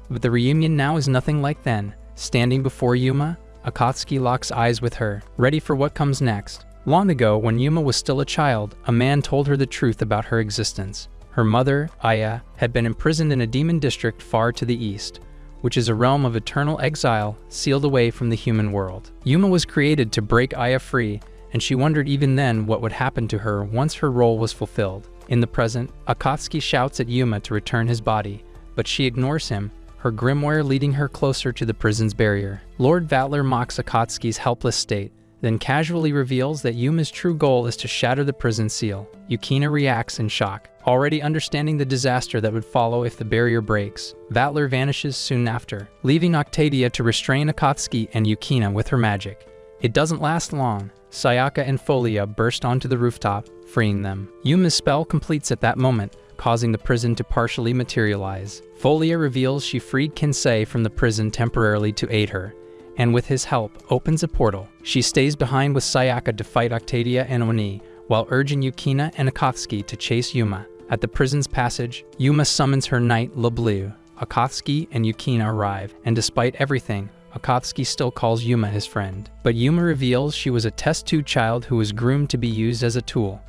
But the reunion now is nothing like then. Standing before Yuma, Akatsuki locks eyes with her, ready for what comes next. Long ago, when Yuma was still a child, a man told her the truth about her existence. Her mother, Aya, had been imprisoned in a demon district far to the east, which is a realm of eternal exile, sealed away from the human world. Yuma was created to break Aya free, and she wondered even then what would happen to her once her role was fulfilled. In the present, Akatsuki shouts at Yuma to return his body, but she ignores him, her grimoire leading her closer to the prison's barrier. Lord Vatler mocks Akatsuki's helpless state, then casually reveals that Yuma's true goal is to shatter the prison seal. Yukina reacts in shock, already understanding the disaster that would follow if the barrier breaks. Vatler vanishes soon after, leaving Octavia to restrain Akatsuki and Yukina with her magic. It doesn't last long. Sayaka and Folia burst onto the rooftop, freeing them. Yuma's spell completes at that moment, causing the prison to partially materialize. Folia reveals she freed Kinsei from the prison temporarily to aid her, and with his help, opens a portal. She stays behind with Sayaka to fight Octavia and Oni, while urging Yukina and Akatsuki to chase Yuma. At the prison's passage, Yuma summons her knight, Le Bleu. Akatsuki and Yukina arrive, and despite everything, Akatsuki still calls Yuma his friend. But Yuma reveals she was a test tube child who was groomed to be used as a tool.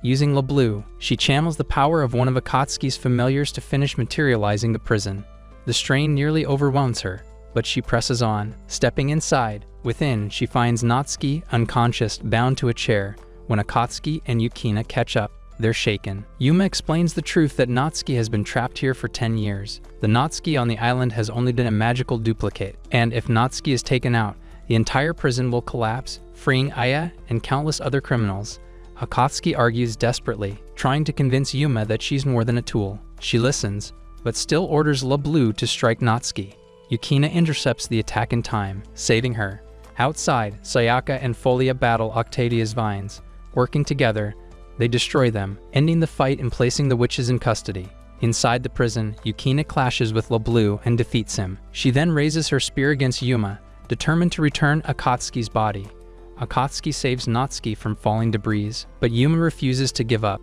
Using Le Bleu, she channels the power of one of Akatsuki's familiars to finish materializing the prison. The strain nearly overwhelms her, but she presses on. Stepping inside, within, she finds Natsuki unconscious, bound to a chair. When Akatsuki and Yukina catch up, they're shaken. Yuma explains the truth that Natsuki has been trapped here for 10 years. The Natsuki on the island has only been a magical duplicate, and if Natsuki is taken out, the entire prison will collapse, freeing Aya and countless other criminals. Akatsuki argues desperately, trying to convince Yuma that she's more than a tool. She listens, but still orders Le Bleu to strike Natsuki. Yukina intercepts the attack in time, saving her. Outside, Sayaka and Folia battle Octavia's vines. Working together, they destroy them, ending the fight and placing the witches in custody. Inside the prison, Yukina clashes with Le Bleu and defeats him. She then raises her spear against Yuma, determined to return Akatsuki's body. Akatsuki saves Natsuki from falling debris, but Yuma refuses to give up.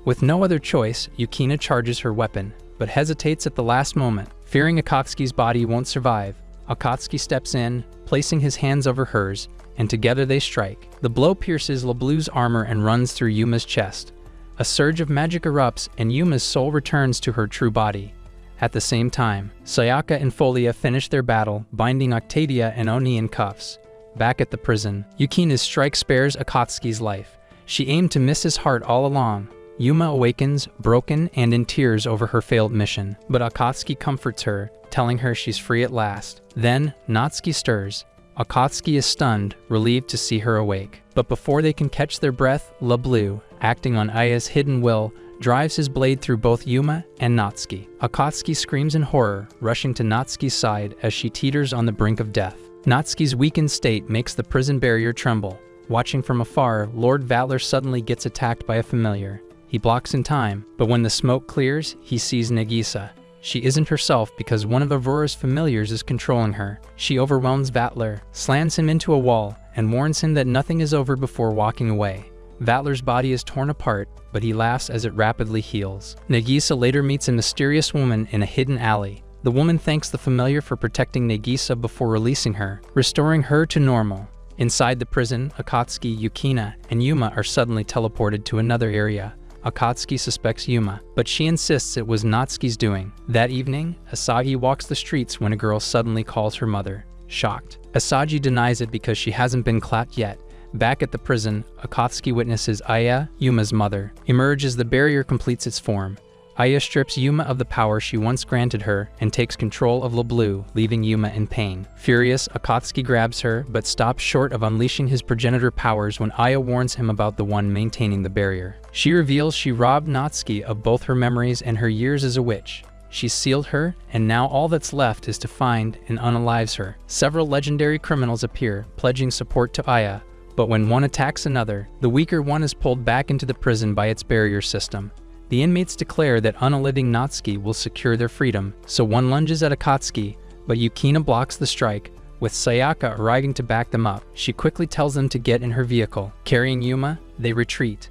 With no other choice, Yukina charges her weapon, but hesitates at the last moment. Fearing Akatsuki's body won't survive, Akatsuki steps in, placing his hands over hers, and together they strike. The blow pierces Le Bleu's armor and runs through Yuma's chest. A surge of magic erupts and Yuma's soul returns to her true body. At the same time, Sayaka and Folia finish their battle, binding Octavia and Oni in cuffs. Back at the prison, Yukina's strike spares Akatsuki's life. She aimed to miss his heart all along. Yuma awakens, broken and in tears over her failed mission, but Akatsuki comforts her, telling her she's free at last. Then, Natsuki stirs. Akatsuki is stunned, relieved to see her awake. But before they can catch their breath, Le Bleu, acting on Aya's hidden will, drives his blade through both Yuma and Natsuki. Akatsuki screams in horror, rushing to Natsuki's side as she teeters on the brink of death. Natsuki's weakened state makes the prison barrier tremble. Watching from afar, Lord Vatler suddenly gets attacked by a familiar. He blocks in time, but when the smoke clears, he sees Nagisa. She isn't herself because one of Aurora's familiars is controlling her. She overwhelms Vatler, slams him into a wall, and warns him that nothing is over before walking away. Vatler's body is torn apart, but he laughs as it rapidly heals. Nagisa later meets a mysterious woman in a hidden alley. The woman thanks the familiar for protecting Nagisa before releasing her, restoring her to normal. Inside the prison, Akatsuki, Yukina, and Yuma are suddenly teleported to another area. Akatsuki suspects Yuma, but she insists it was Natsuki's doing. That evening, Asagi walks the streets when a girl suddenly calls her mother. Shocked, Asagi denies it because she hasn't been clapped yet. Back at the prison, Akatsuki witnesses Aya, Yuma's mother, emerge as the barrier completes its form. Aya strips Yuma of the power she once granted her and takes control of Le Bleu, leaving Yuma in pain. Furious, Akatsuki grabs her, but stops short of unleashing his progenitor powers when Aya warns him about the one maintaining the barrier. She reveals she robbed Natsuki of both her memories and her years as a witch. She's sealed her, and now all that's left is to find and unalives her. Several legendary criminals appear, pledging support to Aya, but when one attacks another, the weaker one is pulled back into the prison by its barrier system. The inmates declare that unaliving Natsuki will secure their freedom, so one lunges at Akatsuki, but Yukina blocks the strike, with Sayaka arriving to back them up. She quickly tells them to get in her vehicle. Carrying Yuma, they retreat.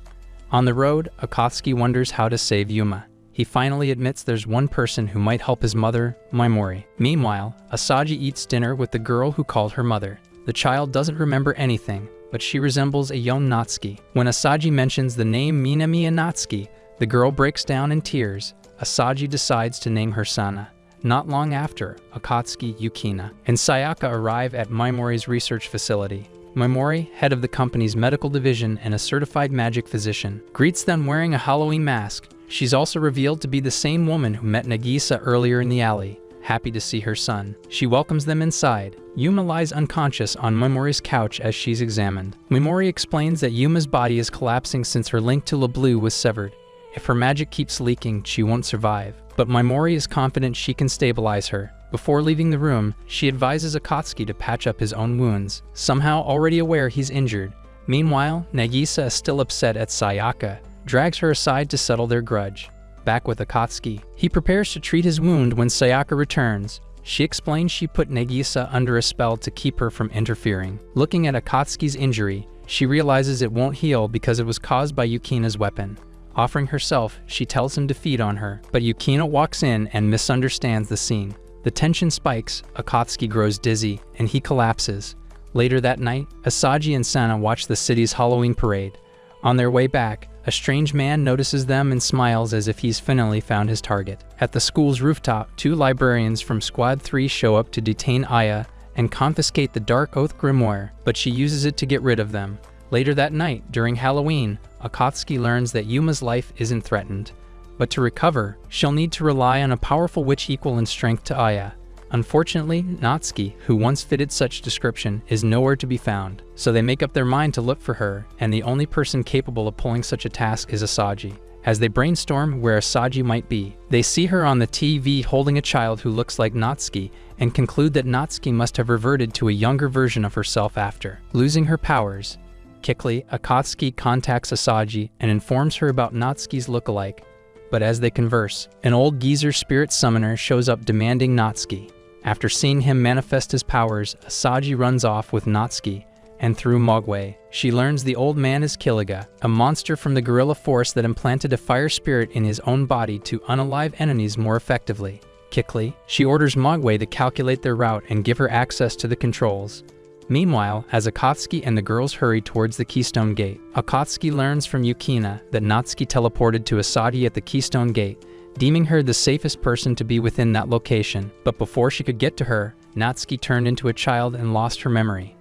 On the road, Akatsuki wonders how to save Yuma. He finally admits there's one person who might help his mother, Maimori. Meanwhile, Asaji eats dinner with the girl who called her mother. The child doesn't remember anything, but she resembles a young Natsuki. When Asaji mentions the name Minamiya Natsuki, the girl breaks down in tears. Asaji decides to name her Sana. Not long after, Akatsuki, Yukina, and Sayaka arrive at Maimori's research facility. Maimori, head of the company's medical division and a certified magic physician, greets them wearing a Halloween mask. She's also revealed to be the same woman who met Nagisa earlier in the alley. Happy to see her son, she welcomes them inside. Yuma lies unconscious on Maimori's couch as she's examined. Maimori explains that Yuma's body is collapsing since her link to LeBlue was severed. If her magic keeps leaking, she won't survive. But Maimori is confident she can stabilize her. Before leaving the room, she advises Akatsuki to patch up his own wounds, somehow already aware he's injured. Meanwhile, Nagisa is still upset at Sayaka, drags her aside to settle their grudge. Back with Akatsuki, he prepares to treat his wound when Sayaka returns. She explains she put Nagisa under a spell to keep her from interfering. Looking at Akatsuki's injury, she realizes it won't heal because it was caused by Yukina's weapon. Offering herself, she tells him to feed on her, but Yukina walks in and misunderstands the scene. The tension spikes, Akatsuki grows dizzy, and he collapses. Later that night, Asaji and Sana watch the city's Halloween parade. On their way back, a strange man notices them and smiles as if he's finally found his target. At the school's rooftop, 2 librarians from Squad 3 show up to detain Aya and confiscate the Dark Oath Grimoire, but she uses it to get rid of them. Later that night, during Halloween, Akatsuki learns that Yuma's life isn't threatened. But to recover, she'll need to rely on a powerful witch equal in strength to Aya. Unfortunately, Natsuki, who once fitted such description, is nowhere to be found. So they make up their mind to look for her, and the only person capable of pulling such a task is Asaji. As they brainstorm where Asaji might be, they see her on the TV holding a child who looks like Natsuki, and conclude that Natsuki must have reverted to a younger version of herself after losing her powers. Quickly, Akatsuki contacts Asaji and informs her about Natsuki's look-alike. But as they converse, an old geezer spirit summoner shows up demanding Natsuki. After seeing him manifest his powers, Asaji runs off with Natsuki, and through Mogwai, she learns the old man is Killiga, a monster from the guerrilla force that implanted a fire spirit in his own body to unalive enemies more effectively. Quickly, she orders Mogwai to calculate their route and give her access to the controls. Meanwhile, as Akatsuki and the girls hurry towards the Keystone Gate, Akatsuki learns from Yukina that Natsuki teleported to Asaji at the Keystone Gate, deeming her the safest person to be within that location. But before she could get to her, Natsuki turned into a child and lost her memory.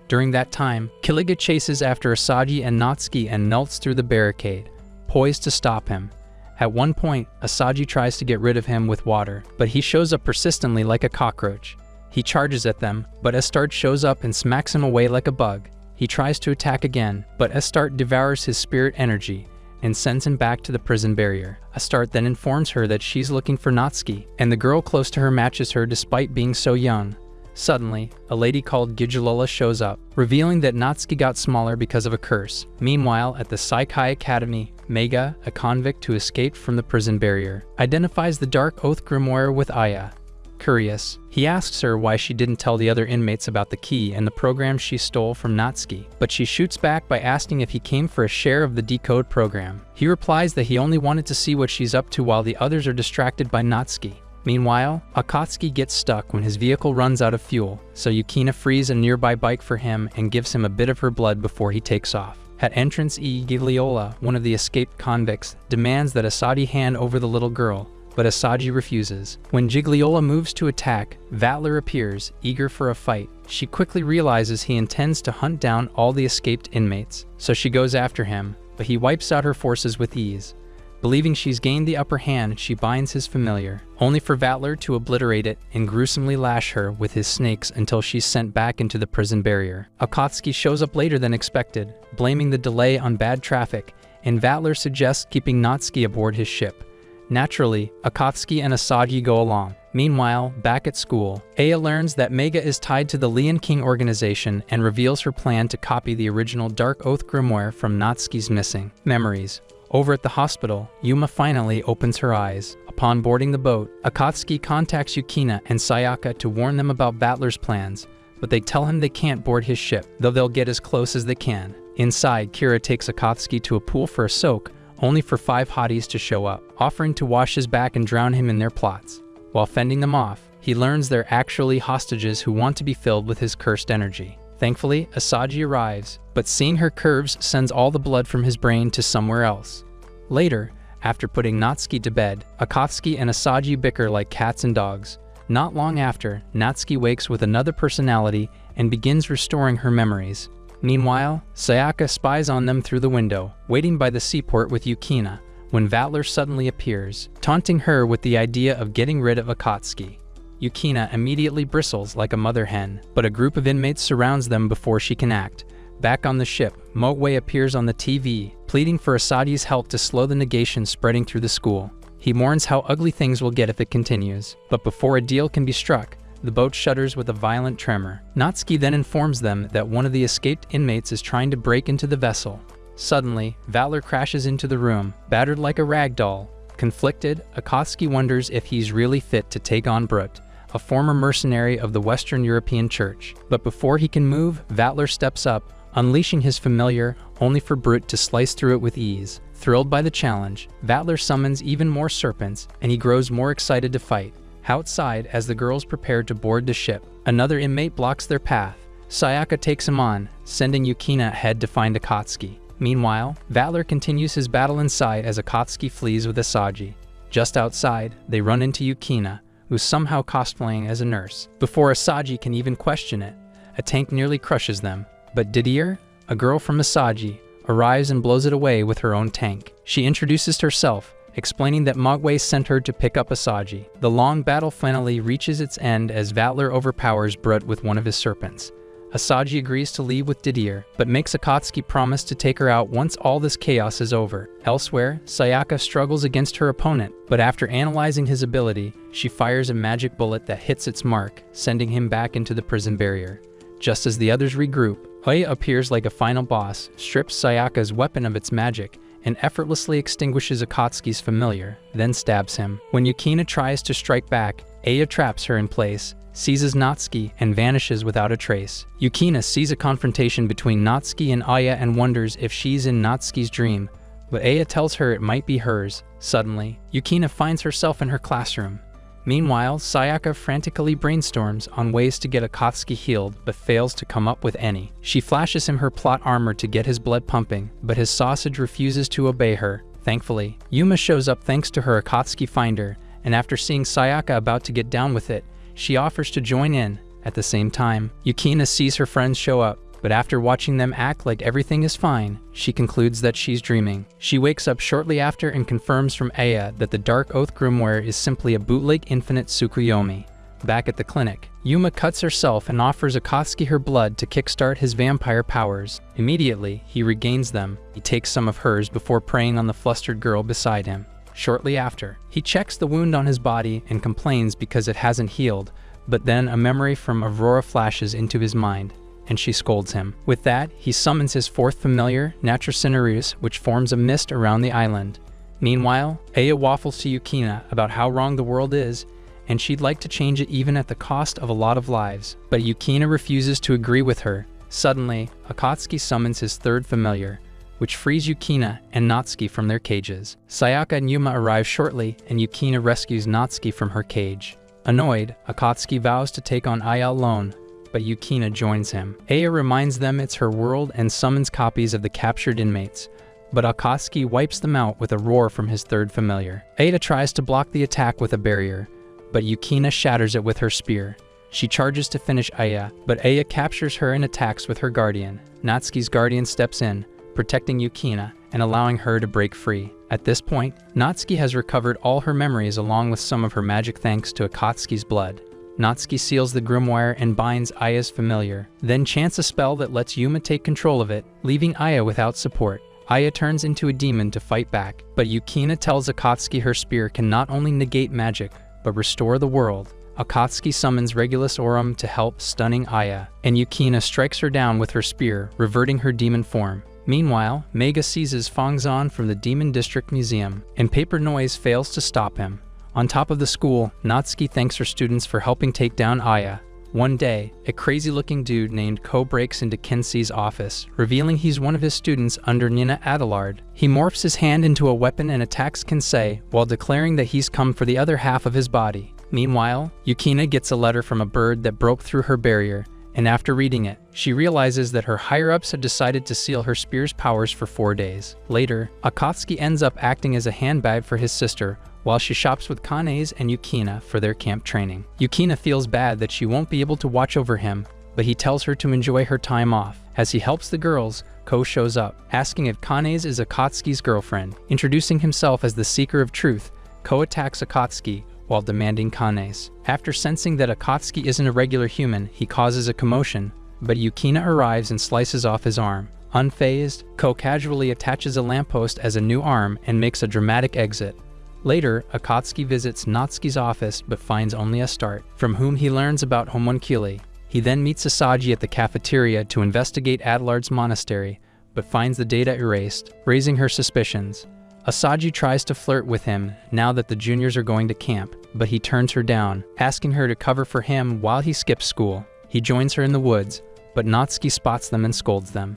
During that time, Killiga chases after Asaji and Natsuki and melts through the barricade, poised to stop him. At one point, Asaji tries to get rid of him with water, but he shows up persistently like a cockroach. He charges at them, but Astarte shows up and smacks him away like a bug. He tries to attack again, but Astarte devours his spirit energy and sends him back to the prison barrier. Astarte then informs her that she's looking for Natsuki, and the girl close to her matches her despite being so young. Suddenly, a lady called Gijalola shows up, revealing that Natsuki got smaller because of a curse. Meanwhile, at the Saikai Academy, Mega, a convict who escaped from the prison barrier, identifies the Dark Oath Grimoire with Aya. Curious, he asks her why she didn't tell the other inmates about the key and the program she stole from Natsuki, but she shoots back by asking if he came for a share of the decode program. He replies that he only wanted to see what she's up to while the others are distracted by Natsuki. Meanwhile, Akatsuki gets stuck when his vehicle runs out of fuel, so Yukina frees a nearby bike for him and gives him a bit of her blood before he takes off. At entrance E, Gigliola, one of the escaped convicts, demands that Asaji hand over the little girl, but Asaji refuses. When Gigliola moves to attack, Vatler appears, eager for a fight. She quickly realizes he intends to hunt down all the escaped inmates, so she goes after him, but he wipes out her forces with ease. Believing she's gained the upper hand, she binds his familiar, only for Vatler to obliterate it and gruesomely lash her with his snakes until she's sent back into the prison barrier. Akatsuki shows up later than expected, blaming the delay on bad traffic, and Vatler suggests keeping Natsuki aboard his ship. Naturally, Akatsuki and Asaji go along. Meanwhile, back at school, Aya learns that Mega is tied to the Lion King organization and reveals her plan to copy the original Dark Oath Grimoire from Natsuki's missing memories. Over at the hospital, Yuma finally opens her eyes. Upon boarding the boat, Akatsuki contacts Yukina and Sayaka to warn them about Vatler's plans, but they tell him they can't board his ship, though they'll get as close as they can. Inside, Kira takes Akatsuki to a pool for a soak, only for 5 hotties to show up, offering to wash his back and drown him in their plots. While fending them off, he learns they're actually hostages who want to be filled with his cursed energy. Thankfully, Asagi arrives, but seeing her curves sends all the blood from his brain to somewhere else. Later, after putting Natsuki to bed, Akatsuki and Asagi bicker like cats and dogs. Not long after, Natsuki wakes with another personality and begins restoring her memories. Meanwhile, Sayaka spies on them through the window, waiting by the seaport with Yukina, when Vatler suddenly appears, taunting her with the idea of getting rid of Akatsuki. Yukina immediately bristles like a mother hen, but a group of inmates surrounds them before she can act. Back on the ship, Mogwai appears on the TV, pleading for Asagi's help to slow the negation spreading through the school. He warns how ugly things will get if it continues, but before a deal can be struck, the boat shudders with a violent tremor. Natsuki then informs them that one of the escaped inmates is trying to break into the vessel. Suddenly, Vatler crashes into the room, battered like a rag doll. Conflicted, Akatsuki wonders if he's really fit to take on Brut, a former mercenary of the Western European Church. But before he can move, Vatler steps up, unleashing his familiar, only for Brut to slice through it with ease. Thrilled by the challenge, Vatler summons even more serpents, and he grows more excited to fight. Outside, as the girls prepare to board the ship, another inmate blocks their path. Sayaka takes him on, sending Yukina ahead to find Akatsuki. Meanwhile, Vatler continues his battle inside as Akatsuki flees with Asagi. Just outside, they run into Yukina, who's somehow cosplaying as a nurse. Before Asagi can even question it, a tank nearly crushes them. But Didier, a girl from Asagi, arrives and blows it away with her own tank. She introduces herself, explaining that Mogwai sent her to pick up Asagi. The long battle finally reaches its end as Vatler overpowers Brut with one of his serpents. Asagi agrees to leave with Didier, but makes Akatsuki promise to take her out once all this chaos is over. Elsewhere, Sayaka struggles against her opponent, but after analyzing his ability, she fires a magic bullet that hits its mark, sending him back into the prison barrier. Just as the others regroup, Oya appears like a final boss, strips Sayaka's weapon of its magic, and effortlessly extinguishes Akatsuki's familiar, then stabs him. When Yukina tries to strike back, Aya traps her in place, seizes Natsuki, and vanishes without a trace. Yukina sees a confrontation between Natsuki and Aya and wonders if she's in Natsuki's dream, but Aya tells her it might be hers. Suddenly, Yukina finds herself in her classroom. Meanwhile, Sayaka frantically brainstorms on ways to get Akatsuki healed, but fails to come up with any. She flashes him her plot armor to get his blood pumping, but his sausage refuses to obey her. Thankfully, Yuma shows up thanks to her Akatsuki finder, and after seeing Sayaka about to get down with it, she offers to join in. At the same time, Yukina sees her friends show up, but after watching them act like everything is fine, she concludes that she's dreaming. She wakes up shortly after and confirms from Aya that the Dark Oath Grimoire is simply a bootleg infinite Tsukuyomi. Back at the clinic, Yuma cuts herself and offers Akatsuki her blood to kickstart his vampire powers. Immediately, he regains them. He takes some of hers before preying on the flustered girl beside him. Shortly after, he checks the wound on his body and complains because it hasn't healed, but then a memory from Aurora flashes into his mind, and she scolds him. With that, he summons his fourth familiar, Natracinerius, which forms a mist around the island. Meanwhile, Aya waffles to Yukina about how wrong the world is, and she'd like to change it even at the cost of a lot of lives. But Yukina refuses to agree with her. Suddenly, Akatsuki summons his third familiar, which frees Yukina and Natsuki from their cages. Sayaka and Yuma arrive shortly, and Yukina rescues Natsuki from her cage. Annoyed, Akatsuki vows to take on Aya alone, but Yukina joins him. Aya reminds them it's her world and summons copies of the captured inmates, but Akatsuki wipes them out with a roar from his third familiar. Ada tries to block the attack with a barrier, but Yukina shatters it with her spear. She charges to finish Aya, but Aya captures her and attacks with her guardian. Natsuki's guardian steps in, protecting Yukina and allowing her to break free. At this point, Natsuki has recovered all her memories along with some of her magic thanks to Akatsuki's blood. Natsuki seals the grimoire and binds Aya's familiar, then chants a spell that lets Yuma take control of it, leaving Aya without support. Aya turns into a demon to fight back, but Yukina tells Akatsuki her spear can not only negate magic, but restore the world. Akatsuki summons Regulus Aurum to help, stunning Aya, and Yukina strikes her down with her spear, reverting her demon form. Meanwhile, Mega seizes Fangzan from the Demon District Museum, and Paper Noise fails to stop him. On top of the school, Natsuki thanks her students for helping take down Aya, One day, a crazy-looking dude named Ko breaks into Kinsi's office, revealing he's one of his students under Nina Adelard. He morphs his hand into a weapon and attacks Kinsi while declaring that he's come for the other half of his body. Meanwhile, Yukina gets a letter from a bird that broke through her barrier, and after reading it, she realizes that her higher-ups had decided to seal her spear's powers for 4 days. Later, Akatsuki ends up acting as a handbag for his sister, while she shops with Kane's and Yukina for their camp training. Yukina feels bad that she won't be able to watch over him, but he tells her to enjoy her time off. As he helps the girls, Ko shows up, asking if Kane's is Akatsuki's girlfriend. Introducing himself as the Seeker of Truth, Ko attacks Akatsuki while demanding Kane's. After sensing that Akatsuki isn't a regular human, he causes a commotion, but Yukina arrives and slices off his arm. Unfazed, Ko casually attaches a lamppost as a new arm and makes a dramatic exit. Later, Akatsuki visits Natsuki's office but finds only a start, from whom he learns about homunculi. He then meets Asaji at the cafeteria to investigate Adelard's monastery, but finds the data erased, raising her suspicions. Asaji tries to flirt with him now that the juniors are going to camp, but he turns her down, asking her to cover for him while he skips school. He joins her in the woods, but Natsuki spots them and scolds them.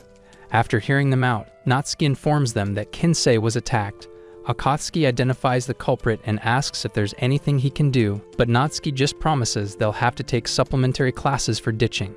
After hearing them out, Natsuki informs them that Kinsi was attacked. Akatsuki identifies the culprit and asks if there's anything he can do, but Natsuki just promises they'll have to take supplementary classes for ditching.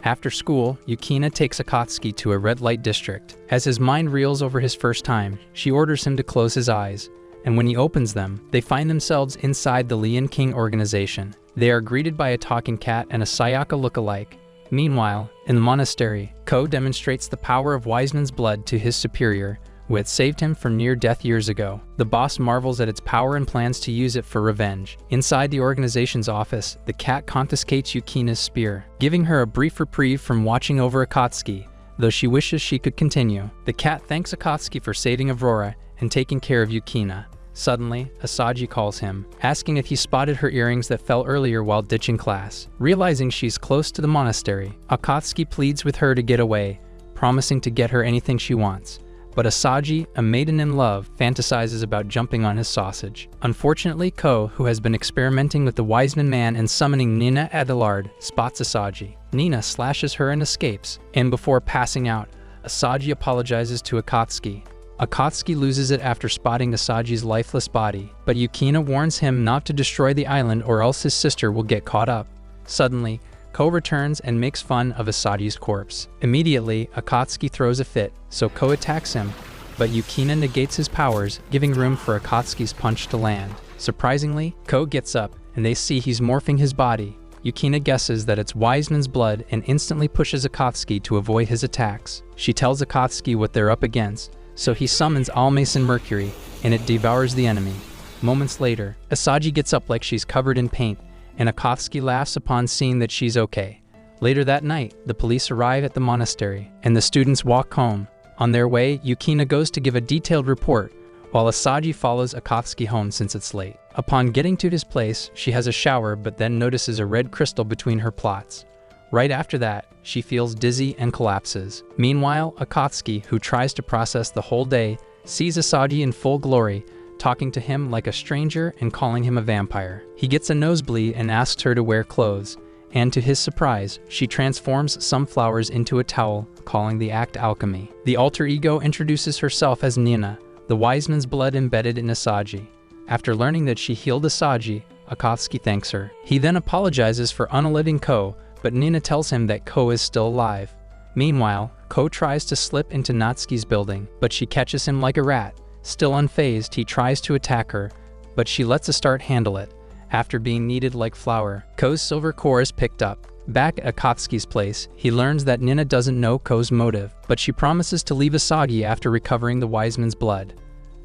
After school, Yukina takes Akatsuki to a red light district. As his mind reels over his first time, she orders him to close his eyes, and when he opens them, they find themselves inside the Lion King organization. They are greeted by a talking cat and a Sayaka look-alike. Meanwhile, in the monastery, Ko demonstrates the power of Wiseman's blood to his superior, who had saved him from near death years ago. The boss marvels at its power and plans to use it for revenge. Inside the organization's office, the cat confiscates Yukina's spear, giving her a brief reprieve from watching over Akatsuki, though she wishes she could continue. The cat thanks Akatsuki for saving Aurora and taking care of Yukina. Suddenly, Asaji calls him, asking if he spotted her earrings that fell earlier while ditching class. Realizing she's close to the monastery, Akatsuki pleads with her to get away, promising to get her anything she wants. But Asaji, a maiden in love, fantasizes about jumping on his sausage. Unfortunately, Ko, who has been experimenting with the Wiseman man and summoning Nina Adelard, spots Asaji. Nina slashes her and escapes, and before passing out, Asaji apologizes to Akatsuki. Akatsuki loses it after spotting Asaji's lifeless body, but Yukina warns him not to destroy the island or else his sister will get caught up. Suddenly, Ko returns and makes fun of Asaji's corpse. Immediately, Akatsuki throws a fit, so Ko attacks him, but Yukina negates his powers, giving room for Akatsuki's punch to land. Surprisingly, Ko gets up, and they see he's morphing his body. Yukina guesses that it's Wiseman's blood and instantly pushes Akatsuki to avoid his attacks. She tells Akatsuki what they're up against, so he summons Almason Mercury, and it devours the enemy. Moments later, Asaji gets up like she's covered in paint, and Akatsuki laughs upon seeing that she's okay. Later that night, the police arrive at the monastery, and the students walk home. On their way, Yukina goes to give a detailed report, while Asaji follows Akatsuki home since it's late. Upon getting to his place, she has a shower but then notices a red crystal between her plots. Right after that, she feels dizzy and collapses. Meanwhile, Akatsuki, who tries to process the whole day, sees Asaji in full glory, talking to him like a stranger and calling him a vampire. He gets a nosebleed and asks her to wear clothes, and to his surprise, she transforms some flowers into a towel, calling the act alchemy. The alter ego introduces herself as Nina, the Wiseman's blood embedded in Asaji. After learning that she healed Asaji, Akatsuki thanks her. He then apologizes for unaliving Ko, but Nina tells him that Ko is still alive. Meanwhile, Ko tries to slip into Natsuki's building, but she catches him like a rat. Still unfazed, he tries to attack her, but she lets Astarte handle it. After being kneaded like flour, Ko's silver core is picked up. Back at Akatsuki's place, he learns that Nina doesn't know Ko's motive, but she promises to leave Asaji after recovering the Wiseman's blood.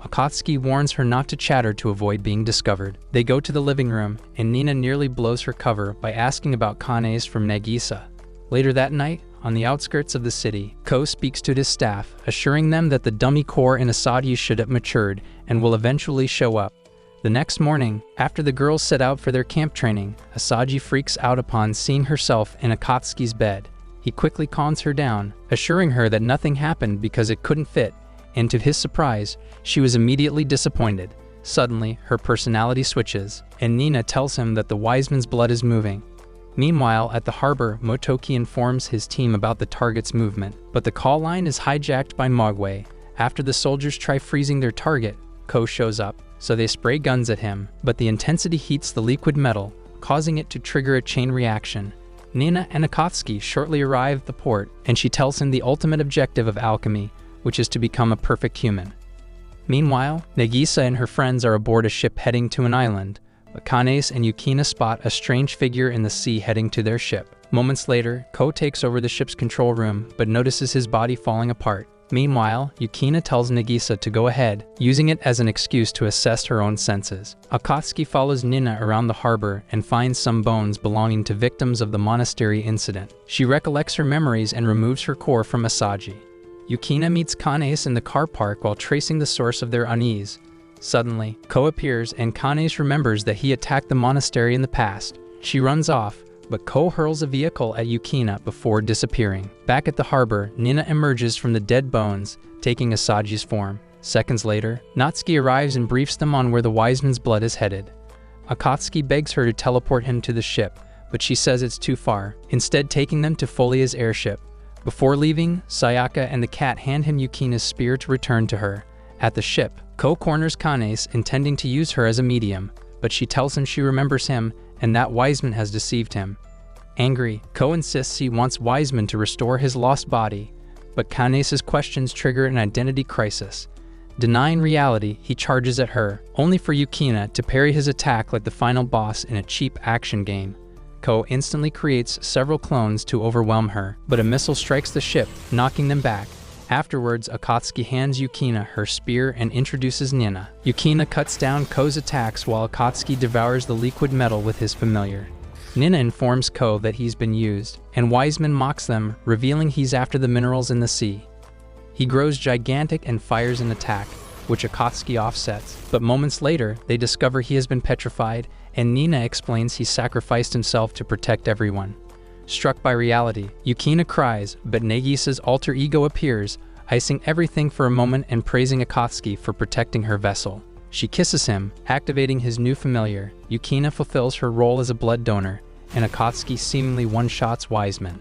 Akatsuki warns her not to chatter to avoid being discovered. They go to the living room, and Nina nearly blows her cover by asking about Kane's from Nagisa. Later that night, on the outskirts of the city, Ko speaks to his staff, assuring them that the dummy core in Asaji should have matured and will eventually show up. The next morning, after the girls set out for their camp training, Asaji freaks out upon seeing herself in Akatsuki's bed. He quickly calms her down, assuring her that nothing happened because it couldn't fit, and to his surprise, she was immediately disappointed. Suddenly, her personality switches, and Nina tells him that the Wiseman's blood is moving. Meanwhile, at the harbor, Motoki informs his team about the target's movement, but the call line is hijacked by Mogwai. After the soldiers try freezing their target, Ko shows up, so they spray guns at him, but the intensity heats the liquid metal, causing it to trigger a chain reaction. Nina and Akatsuki shortly arrive at the port, and she tells him the ultimate objective of alchemy, which is to become a perfect human. Meanwhile, Nagisa and her friends are aboard a ship heading to an island, but Kanes and Yukina spot a strange figure in the sea heading to their ship. Moments later, Ko takes over the ship's control room, but notices his body falling apart. Meanwhile, Yukina tells Nagisa to go ahead, using it as an excuse to assess her own senses. Akatsuki follows Nina around the harbor and finds some bones belonging to victims of the monastery incident. She recollects her memories and removes her core from Asagi. Yukina meets Kanes in the car park while tracing the source of their unease. Suddenly, Ko appears and Kanes remembers that he attacked the monastery in the past. She runs off, but Ko hurls a vehicle at Yukina before disappearing. Back at the harbor, Nina emerges from the dead bones, taking Asagi's form. Seconds later, Natsuki arrives and briefs them on where the Wiseman's blood is headed. Akatsuki begs her to teleport him to the ship, but she says it's too far, instead taking them to Folia's airship. Before leaving, Sayaka and the cat hand him Yukina's spear to return to her. At the ship, Ko corners Kanes, intending to use her as a medium, but she tells him she remembers him and that Wiseman has deceived him. Angry, Ko insists he wants Wiseman to restore his lost body, but Kanes' questions trigger an identity crisis. Denying reality, he charges at her, only for Yukina to parry his attack like the final boss in a cheap action game. Ko instantly creates several clones to overwhelm her, but a missile strikes the ship, knocking them back. Afterwards, Akatsuki hands Yukina her spear and introduces Nina. Yukina cuts down Ko's attacks while Akatsuki devours the liquid metal with his familiar. Nina informs Ko that he's been used, and Wiseman mocks them, revealing he's after the minerals in the sea. He grows gigantic and fires an attack, which Akatsuki offsets, but moments later, they discover he has been petrified, and Nina explains he sacrificed himself to protect everyone. Struck by reality, Yukina cries, but Nagisa's alter ego appears, icing everything for a moment and praising Akatsuki for protecting her vessel. She kisses him, activating his new familiar. Yukina fulfills her role as a blood donor, and Akatsuki seemingly one-shots Wiseman.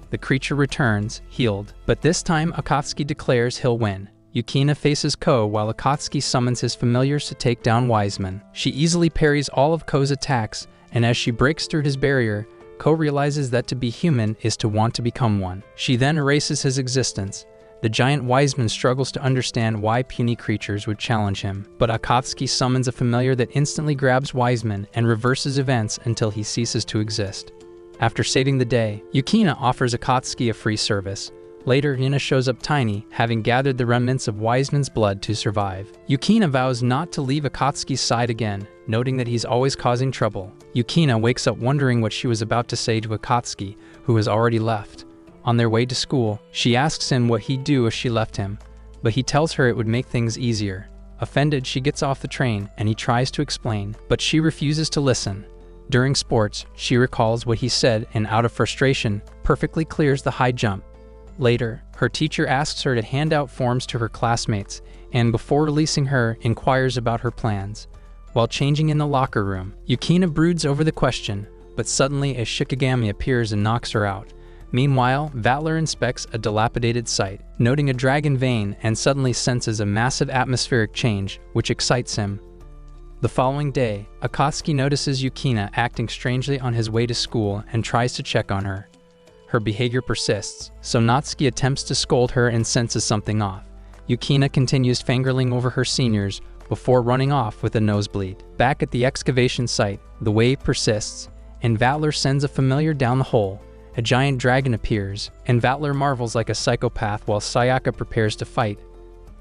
The creature returns, healed, but this time Akatsuki declares he'll win. Yukina faces Ko while Akatsuki summons his familiars to take down Wiseman. She easily parries all of Ko's attacks, and as she breaks through his barrier, Ko realizes that to be human is to want to become one. She then erases his existence. The giant Wiseman struggles to understand why puny creatures would challenge him, but Akatsuki summons a familiar that instantly grabs Wiseman and reverses events until he ceases to exist. After saving the day, Yukina offers Akatsuki a free service. Later, Nina shows up tiny, having gathered the remnants of Wiseman's blood to survive. Yukina vows not to leave Akatsuki's side again, noting that he's always causing trouble. Yukina wakes up wondering what she was about to say to Akatsuki, who has already left. On their way to school, she asks him what he'd do if she left him, but he tells her it would make things easier. Offended, she gets off the train, and he tries to explain, but she refuses to listen. During sports, she recalls what he said and, out of frustration, perfectly clears the high jump. Later, her teacher asks her to hand out forms to her classmates, and before releasing her, inquires about her plans. While changing in the locker room, Yukina broods over the question, but suddenly a Shikigami appears and knocks her out. Meanwhile, Vatler inspects a dilapidated site, noting a dragon vein, and suddenly senses a massive atmospheric change, which excites him. The following day, Akatsuki notices Yukina acting strangely on his way to school and tries to check on her. Her behavior persists, so Natsuki attempts to scold her and senses something off. Yukina continues fangirling over her seniors before running off with a nosebleed. Back at the excavation site, the wave persists, and Vatler sends a familiar down the hole. A giant dragon appears, and Vatler marvels like a psychopath while Sayaka prepares to fight.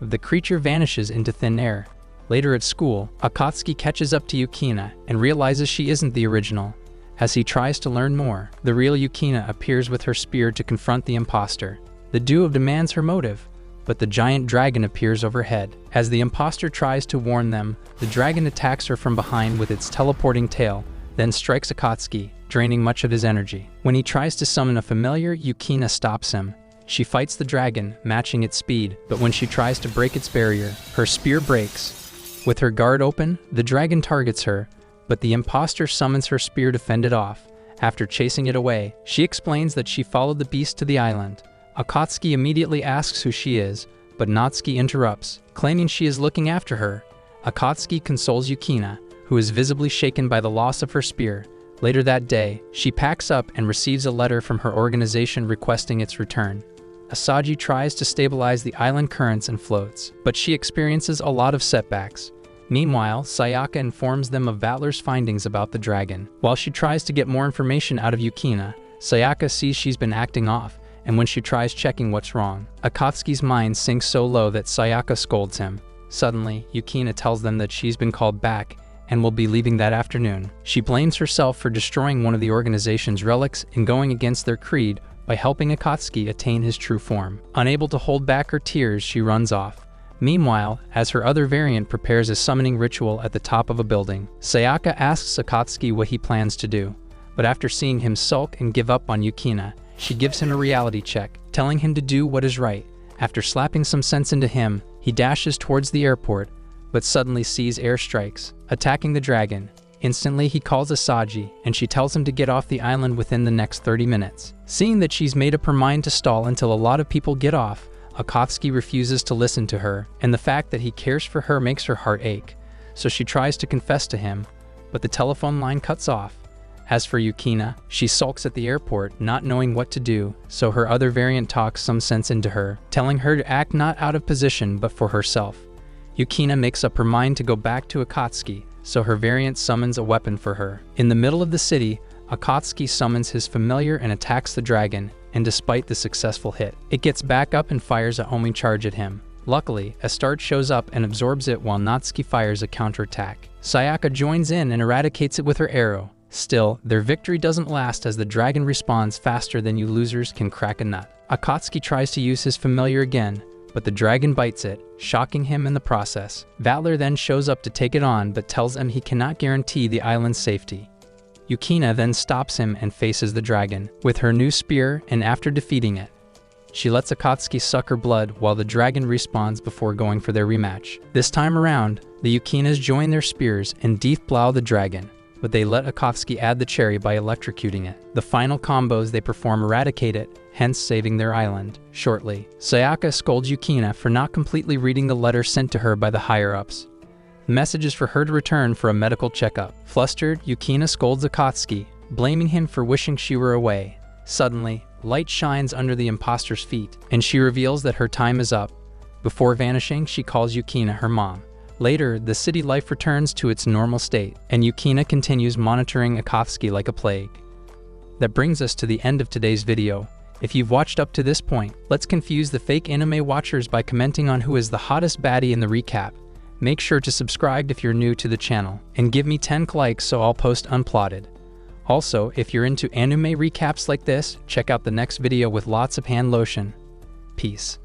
The creature vanishes into thin air. Later at school, Akatsuki catches up to Yukina and realizes she isn't the original. As he tries to learn more, the real Yukina appears with her spear to confront the imposter. The duo demands her motive, but the giant dragon appears overhead. As the imposter tries to warn them, the dragon attacks her from behind with its teleporting tail, then strikes Akatsuki, draining much of his energy. When he tries to summon a familiar, Yukina stops him. She fights the dragon, matching its speed, but when she tries to break its barrier, her spear breaks. With her guard open, the dragon targets her, but the imposter summons her spear to fend it off. After chasing it away, she explains that she followed the beast to the island. Akatsuki immediately asks who she is, but Natsuki interrupts, claiming she is looking after her. Akatsuki consoles Yukina, who is visibly shaken by the loss of her spear. Later that day, she packs up and receives a letter from her organization requesting its return. Asaji tries to stabilize the island currents and floats, but she experiences a lot of setbacks. Meanwhile, Sayaka informs them of Vatler's findings about the dragon. While she tries to get more information out of Yukina, Sayaka sees she's been acting off, and when she tries checking what's wrong, Akatsuki's mind sinks so low that Sayaka scolds him. Suddenly, Yukina tells them that she's been called back and will be leaving that afternoon. She blames herself for destroying one of the organization's relics and going against their creed by helping Akatsuki attain his true form. Unable to hold back her tears, she runs off. Meanwhile, as her other variant prepares a summoning ritual at the top of a building, Sayaka asks Akatsuki what he plans to do. But after seeing him sulk and give up on Yukina, she gives him a reality check, telling him to do what is right. After slapping some sense into him, he dashes towards the airport, but suddenly sees airstrikes, attacking the dragon. Instantly, he calls Asaji, and she tells him to get off the island within the next 30 minutes. Seeing that she's made up her mind to stall until a lot of people get off, Akatsuki refuses to listen to her, and the fact that he cares for her makes her heart ache. So she tries to confess to him, but the telephone line cuts off. As for Yukina, she sulks at the airport, not knowing what to do, so her other variant talks some sense into her, telling her to act not out of position but for herself. Yukina makes up her mind to go back to Akatsuki, so her variant summons a weapon for her. In the middle of the city, Akatsuki summons his familiar and attacks the dragon, and despite the successful hit, it gets back up and fires a homing charge at him. Luckily, Astarte shows up and absorbs it while Natsuki fires a counterattack. Sayaka joins in and eradicates it with her arrow. Still, their victory doesn't last as the dragon responds faster than you losers can crack a nut. Akatsuki tries to use his familiar again, but the dragon bites it, shocking him in the process. Vatler then shows up to take it on but tells him he cannot guarantee the island's safety. Yukina then stops him and faces the dragon with her new spear, and after defeating it, she lets Akatsuki suck her blood while the dragon respawns before going for their rematch. This time around, the Yukinas join their spears and death-blow the dragon, but they let Akatsuki add the cherry by electrocuting it. The final combos they perform eradicate it, hence saving their island. Shortly, Sayaka scolds Yukina for not completely reading the letter sent to her by the higher-ups. The message is for her to return for a medical checkup. Flustered, Yukina scolds Akatsuki, blaming him for wishing she were away. Suddenly, light shines under the imposter's feet, and she reveals that her time is up. Before vanishing, she calls Yukina her mom. Later, the city life returns to its normal state, and Yukina continues monitoring Akatsuki like a plague. That brings us to the end of today's video. If you've watched up to this point, let's confuse the fake anime watchers by commenting on who is the hottest baddie in the recap. Make sure to subscribe if you're new to the channel, and give me 10 likes so I'll post unplotted. Also, if you're into anime recaps like this, check out the next video with lots of hand lotion. Peace.